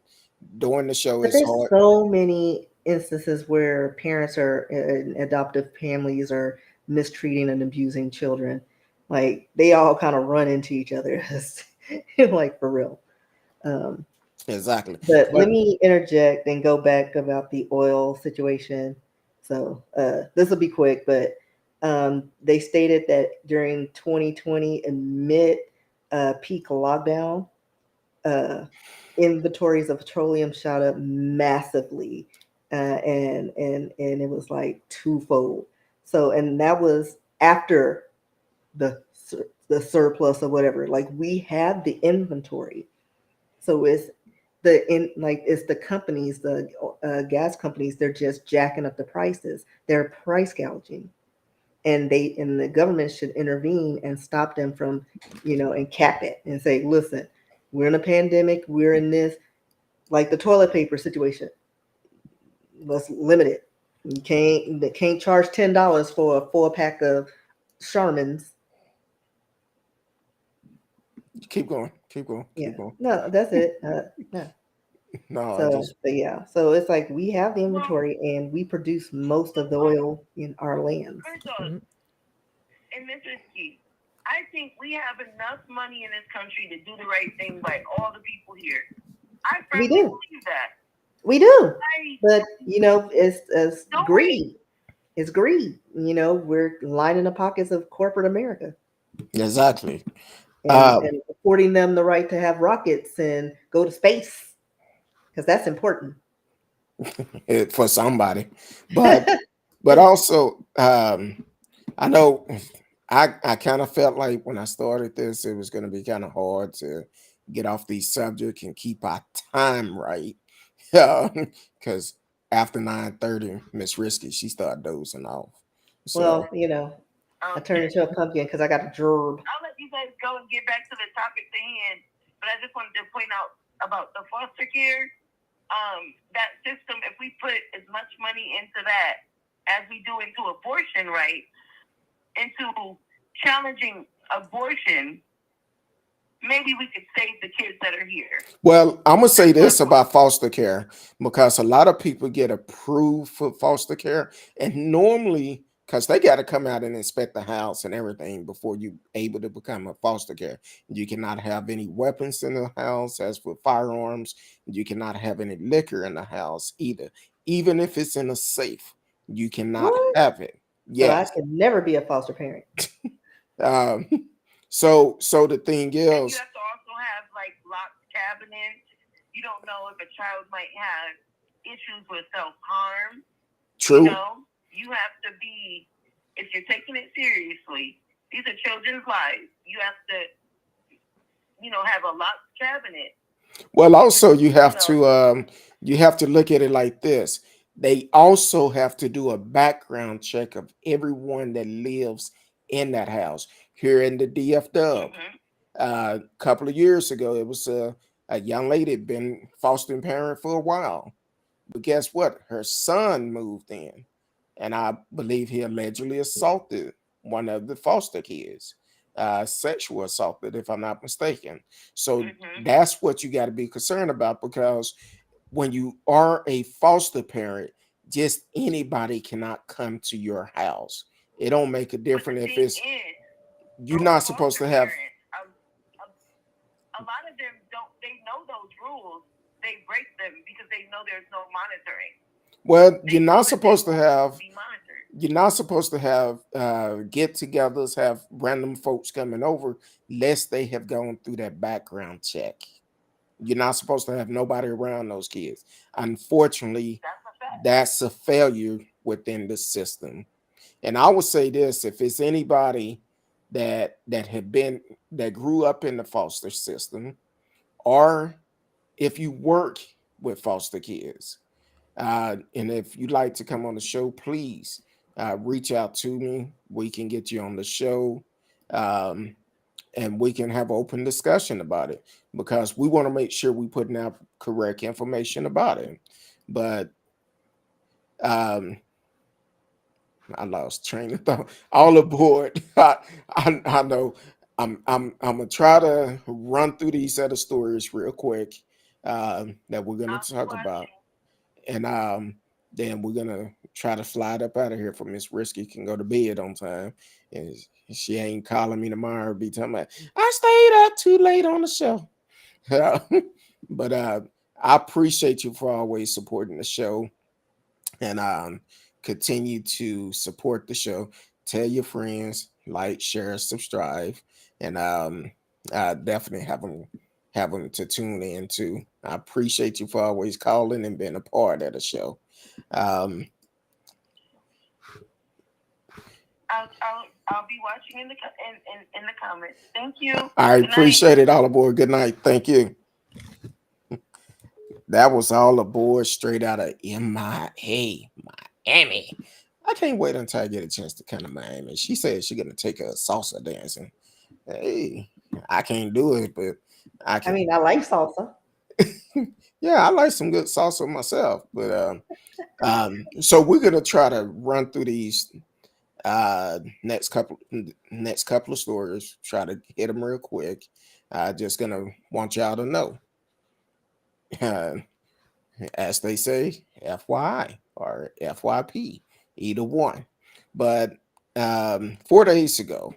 during the show, But it's there's hard. so many instances where parents are adoptive families are mistreating and abusing children. Like they all kind of run into each other, like for real. Um, Exactly. but let But me interject and go back about the oil situation. So this will be quick, but they stated that during 2020, amid peak lockdown, uh, inventories of petroleum shot up massively, and it was like twofold. So, and that was after the the surplus or whatever. Like we have the inventory, so it's the companies, the gas companies. They're just jacking up the prices. They're price gouging, and the government should intervene and stop them from, and cap it and say, listen, we're in a pandemic. We're in this, like the toilet paper situation. Let's limit it. They can't charge $10 for a 4 pack of Charmins. keep going, keep going, Yeah, keep going. no, that's it. No. No, I So, just but yeah, so it's like we have the Well, inventory and we produce most of the well, oil in our lands. first of all, and this is key. I think we have enough money in this country to do the right thing by all the people here. I We firmly do, believe that. we do, I but it's don't wait. greed. It's greed. We're lining the pockets of corporate America exactly. and Um, and affording them the right to have rockets and go to space because that's important. for somebody, but also I know I kind of felt like when I started this, it was going to be kind of hard to get off these subjects and keep our time right. Because after 9:30, Miss Risky, she started dozing off. So Well, I turned into a pumpkin because I got a gerb. I'll let you guys go and get back to the topic at hand. But I just wanted to point out about the foster care. That system, if we put as much money into that as we do into abortion, right, into challenging abortion, maybe we could save the kids that are here. well, I'm gonna say That's my this point. about foster care because a lot of people get approved for foster care, and normally because they got to come out and inspect the house and everything before you able to become a foster care. You cannot have any weapons in the house, as for firearms. You cannot have any liquor in the house either, even if it's in a safe. You cannot What? have it. So I Yes. can never be a foster parent. Um, so the thing And you is, have to also have like locked cabinets. You don't know if a child might have issues with self harm. true. You have to be, if you're taking it seriously, these are children's lives. You have to, have a locked cabinet. Well, also you You have know, to look at it like this. They also have to do a background check of everyone that lives in that house. Here in the DF Dub, hmm a couple of years ago, it was a young lady had been fostering parent for a while. But guess what? Her son moved in, and I believe he allegedly assaulted one of the foster kids, sexual assaulted, if I'm not mistaken. So hmm that's what you got to be concerned about because when you are a foster parent, just anybody cannot come to your house. It don't make a but the difference if thing it's is, you're those not supposed foster to have. parents, a lot of them don't. They know those rules. They break them because they know there's no monitoring. Well, They you're know not that they supposed to won't have. be monitored. You're not supposed to have get-togethers, have random folks coming over, lest they have gone through that background check. You're not supposed to have nobody around those kids. Unfortunately, That's a fact. that's a failure within the system. And I would say this: if it's anybody that had been that grew up in the foster system, or if you work with foster kids, and if you'd like to come on the show, please reach out to me. We can get you on the show, um, and we can have open discussion about it because we want to make sure we putting out correct information about it. But um, I lost train of thought. All aboard. I know. I'm gonna try to run through these other stories real quick that we're gonna I'll be talk about, watching. and then we're gonna try to fly it up out of here for Miss Risky can go to bed on time, and she ain't calling me tomorrow. Be talking about I stayed up too late on the show. But I appreciate you for always supporting the show, and continue to support the show. Tell your friends, like, share, subscribe, and definitely have them to tune in to. I appreciate you for always calling and being a part of the show. Um, I'll be watching in the comments. Thank you. I Good night. appreciate it. All aboard. Good night. Thank you. That was all aboard straight out of MIA, Miami. I can't wait until I get a chance to come to Miami. She said she's gonna take a salsa dancing. Hey, I can't do it, but I I can. mean, I like salsa. Yeah, I like some good salsa myself. But so we're gonna try to run through these next couple of stories. Try to hit them real quick. Just gonna want y'all to know, uh, as they say, FYI or FYP, either one. But 4 days ago.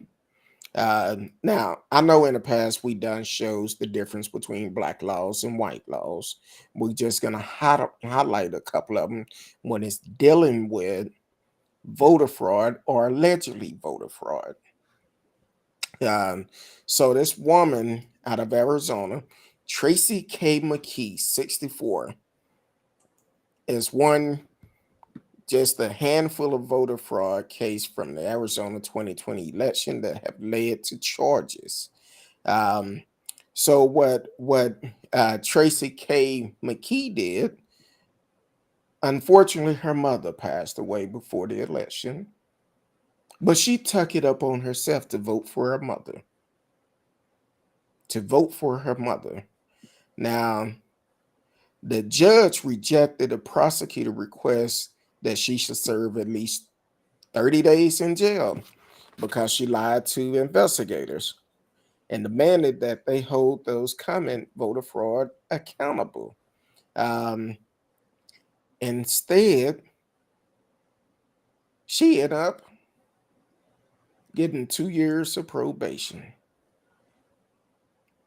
Now, I know in the past we done shows the difference between black laws and white laws. We're just gonna highlight a couple of them when it's dealing with voter fraud or allegedly voter fraud. Um, so this woman out of Arizona, Tracey Kay McKee, 64, is one just a handful of voter fraud case from the Arizona 2020 election that have led to charges. Um, so what Tracey Kay McKee did, unfortunately, her mother passed away before the election, but she took it up on herself to vote for her mother. To vote for her mother. Now, the judge rejected a prosecutor request that she should serve at least 30 days in jail because she lied to investigators and demanded that they hold those comment voter fraud accountable. Um, Instead, she ended up getting 2 years of probation.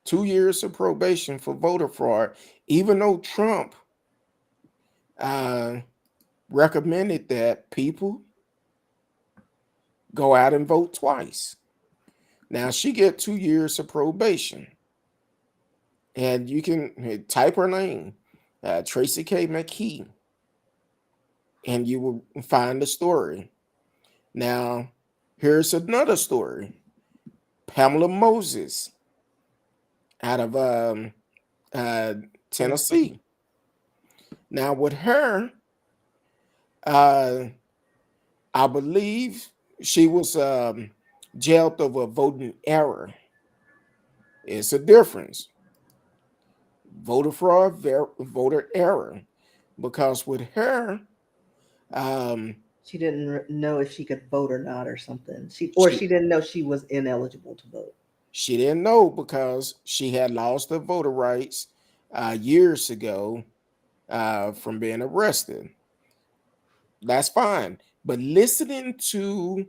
2 years of probation for voter fraud, even though Trump uh, recommended that people go out and vote twice. Now she get 2 years of probation, and you can type her name, Tracey Kay McKee, and you will find the story. Now, here's another story. Pamela Moses out of uh, Tennessee. Now, with her, uh, I believe she was jailed over voting error. It's a difference. Voter fraud, voter error. Because with her, um, She didn't know if she could vote or not, or something. she She didn't know she was ineligible to vote. she didn't know because she had lost her voter rights years ago from being arrested. That's fine. But listening to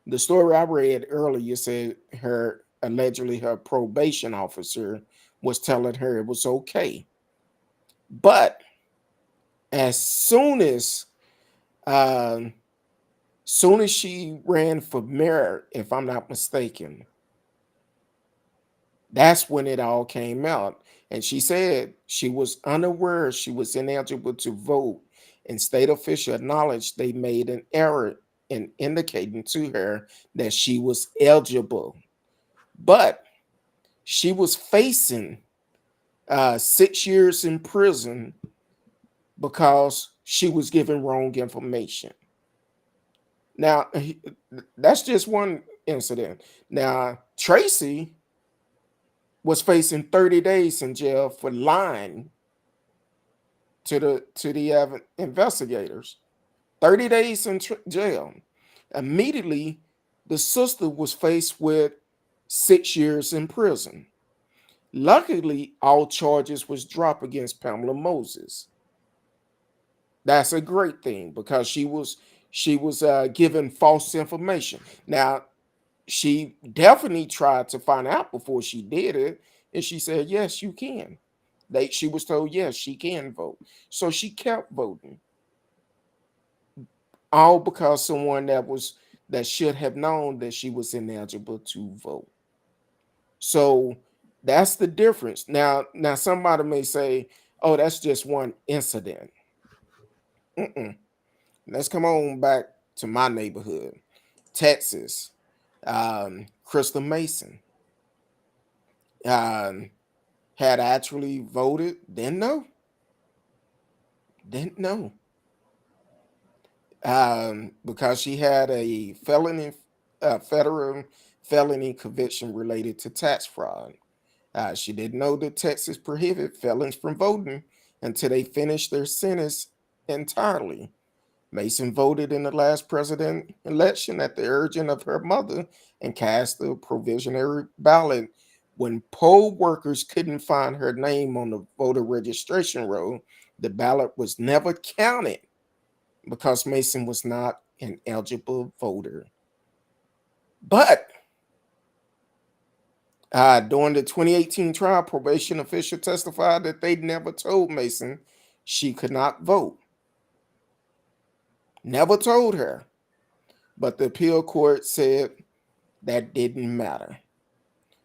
The story I read earlier said her allegedly her probation officer was telling her it was okay. But as um, soon as she ran for mayor, if I'm not mistaken, that's when it all came out. And she said she was unaware she was ineligible to vote, and state official acknowledged they made an error in indicating to her that she was eligible. But she was facing 6 years in prison because she was given wrong information. Now, that's just one incident. Now, Tracey was facing 30 days in jail for lying to the investigators. 30 days in jail. Immediately, the sister was faced with 6 years in prison. Luckily, all charges was dropped against Pamela Moses. That's a great thing because she was given false information. Now, she definitely tried to find out before she did it, and she said, "Yes, you can." She was told, "Yes, she can vote," so she kept voting, all because someone that should have known that she was ineligible to vote. So that's the difference. Now somebody may say, "Oh, that's just one incident." Mm-mm. Let's come on back to my neighborhood, Texas. Crystal Mason um, had actually voted. Didn't know, because she had a federal felony conviction related to tax fraud. She didn't know that Texas prohibited felons from voting until they finished their sentence entirely. Mason voted in the last president election at the urging of her mother and cast the provisionary ballot when poll workers couldn't find her name on the voter registration roll. The ballot was never counted because Mason was not an eligible voter. But during the 2018 trial, probation official testified that they never told Mason she could not vote. Never told her. But the appeal court said that didn't matter.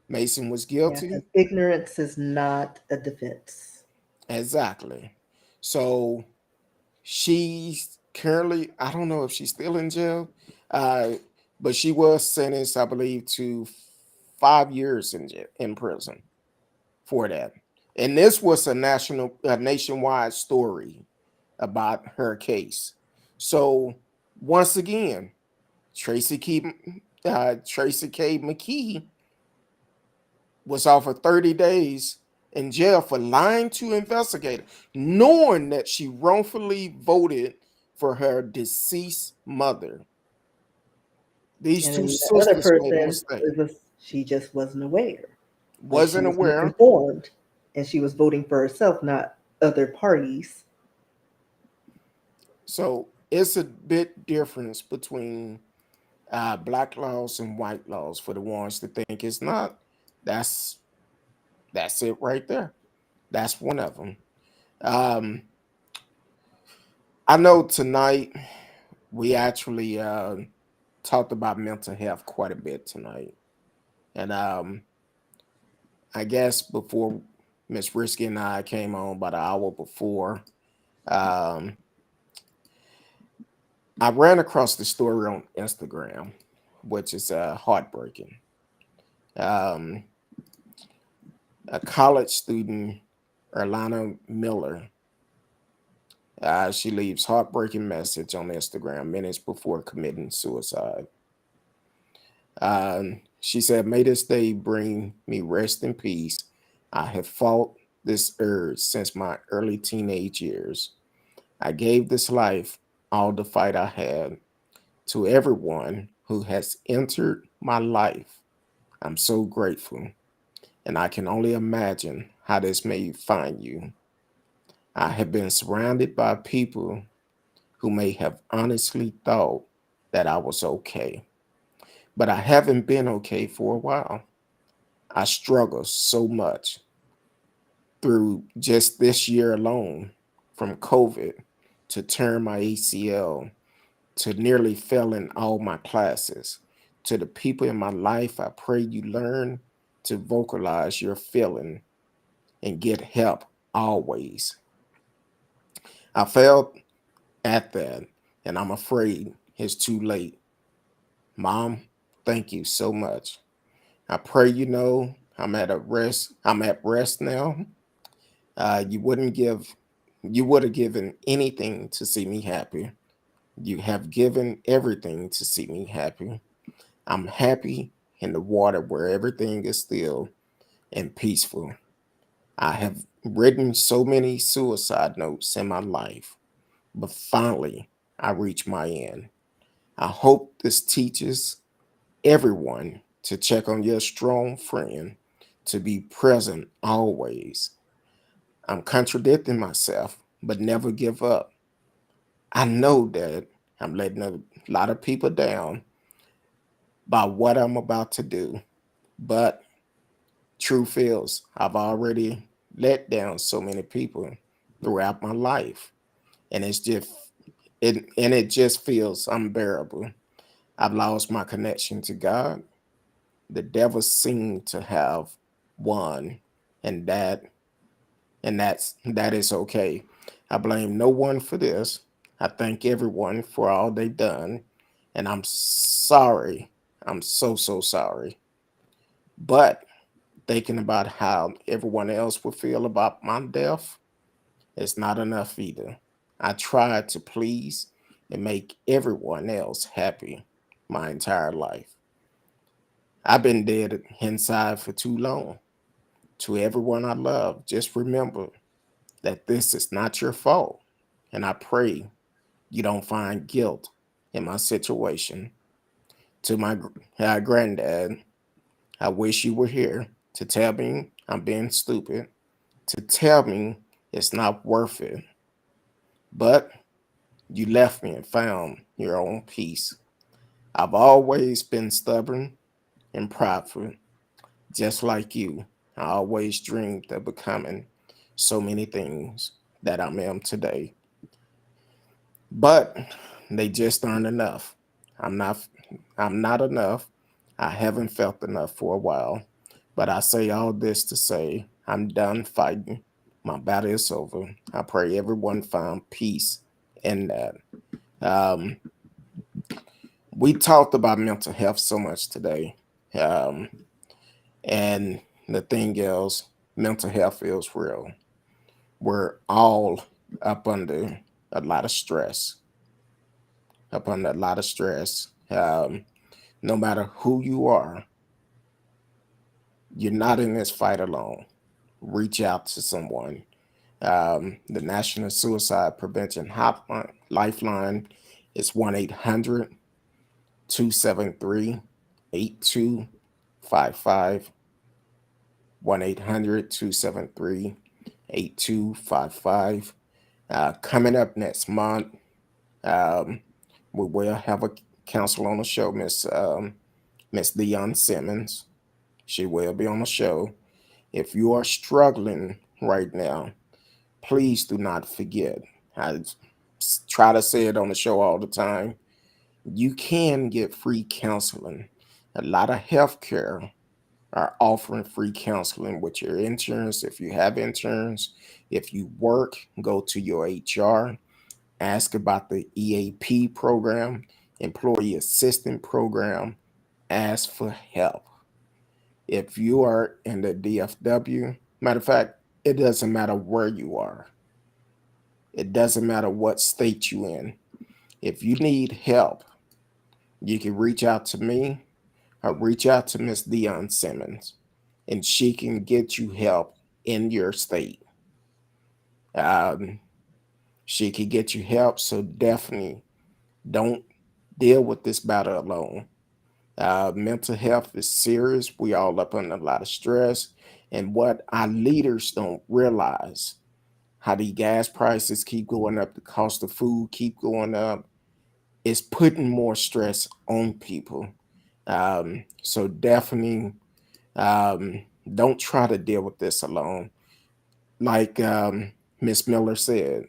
Mason was Yeah, because guilty. ignorance is not a defense. Exactly. So she's currently, I don't know if she's still in jail, uh, but she was sentenced, I believe, to 5 years in prison for that. And this was a nationwide story about her case. So once again, Tracey Kay McKee was offered 30 days in jail for lying to investigators, knowing that she wrongfully voted for her deceased mother. These And two then the other sisters made a person, mistake. it was she just wasn't aware. Like she Wasn't was aware. misinformed and she was voting for herself, not other parties. So it's a bit difference between black laws and white laws for the ones that think it's not. That's that's it right there. That's one of them. Um, I know tonight we actually talked about mental health quite a bit tonight, and I guess before Miss Risky and I came on about an hour before, um, I ran across the story on Instagram, which is heartbreaking. Um, a college student, Erlana Miller, she leaves heartbreaking message on Instagram minutes before committing suicide. She said, "May this day bring me rest and peace. I have fought this urge since my early teenage years. I gave this life all the fight I had. To everyone who has entered my life, I'm so grateful, and I can only imagine how this may find you. I have been surrounded by people who may have honestly thought that I was okay. but I haven't been okay for a while. I struggle so much through just this year alone, from COVID to tearing my ACL to nearly failing all my classes. To the people in my life, I pray you learn to vocalize your feeling and get help always. I failed at that, and I'm afraid it's too late. Mom, thank you so much. I pray you know I'm at a rest. I'm at rest now. You wouldn't give, you would have given anything to see me happy. You have given everything to see me happy. I'm happy in the water where everything is still and peaceful. I have written so many suicide notes in my life, but finally I reach my end. I hope this teaches everyone to check on your strong friend, to be present always. I'm contradicting myself, but never give up. I know that I'm letting a lot of people down by what I'm about to do, but truth is, I've already let down so many people throughout my life, and it just feels unbearable. I've lost my connection to God. The devil seemed to have won, and that is okay. I blame no one for this. I thank everyone for all they've done, and I'm sorry. I'm so sorry. But thinking about how everyone else would feel about my death is not enough either. I tried to please and make everyone else happy my entire life. I've been dead inside for too long. To everyone I love, just remember that this is not your fault. And I pray you don't find guilt in my situation. To my granddad, I wish you were here to tell me I'm being stupid, to tell me it's not worth it. But you left me and found your own peace. I've always been stubborn and prideful, just like you. I always dreamed of becoming so many things that I am today. But they just aren't enough. I'm not I'm not enough. I haven't felt enough for a while. But I say all this to say I'm done fighting. My battle is over. I pray everyone found peace in that. Um, we talked about mental health so much today. Um, and the thing is, mental health is real. We're all up under a lot of stress, up under a lot of stress. No matter who you are, you're not in this fight alone. Reach out to someone. The National Suicide Prevention Hotline Lifeline is 1-800-273-8255. 1-800-273-8255. Coming up next month, um, we will have a counselor on the show, Miss Dion Simmons. She will be on the show. If you are struggling right now, please do not forget. I try to say it on the show all the time. You can get free counseling. A lot of healthcare are offering free counseling with your insurance. If you have insurance, if you work, go to your HR, ask about the EAP program, Employee Assistance Program, ask for help. If you are in the DFW, matter of fact, it doesn't matter where you are. It doesn't matter what state you in. If you need help, you can reach out to me or reach out to Miss Dion Simmons, and she can get you help in your state. Um, she can get you help, so definitely don't deal with this battle alone. Mental health is serious. We all up under a lot of stress, and what our leaders don't realize, how the gas prices keep going up, the cost of food keep going up, is putting more stress on people. So definitely don't try to deal with this alone. Like Miss Miller said,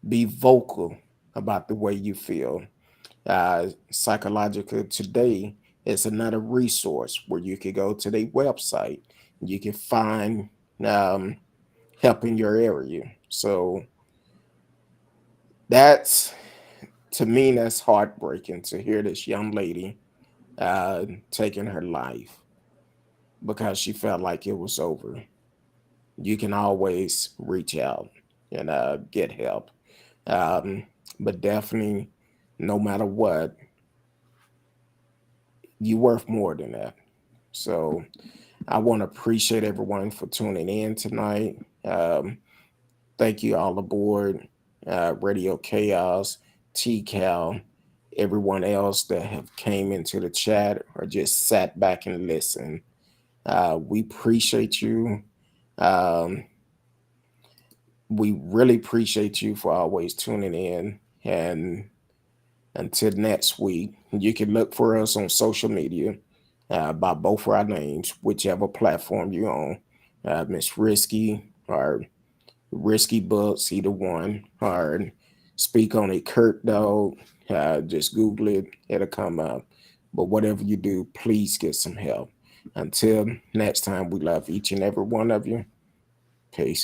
be vocal about the way you feel. Psychological Today is another resource where you could go to their website. You can find um, help in your area. So that's, to me, that's heartbreaking to hear this young lady taking her life because she felt like it was over. You can always reach out and get help. Um, but definitely, no matter what, you're worth more than that. So I want to appreciate everyone for tuning in tonight. Thank you all aboard Radio Chaos, TCal, everyone else that have came into the chat or just sat back and listened. We appreciate you. Um, we really appreciate you for always tuning in. And until next week, you can look for us on social media by both our names, whichever platform you're on. Miss RsKee or RsKee Books, either one, or Speak on It, Kurt Dog. Just Google it, it'll come up. But whatever you do, please get some help. Until next time, we love each and every one of you. Peace.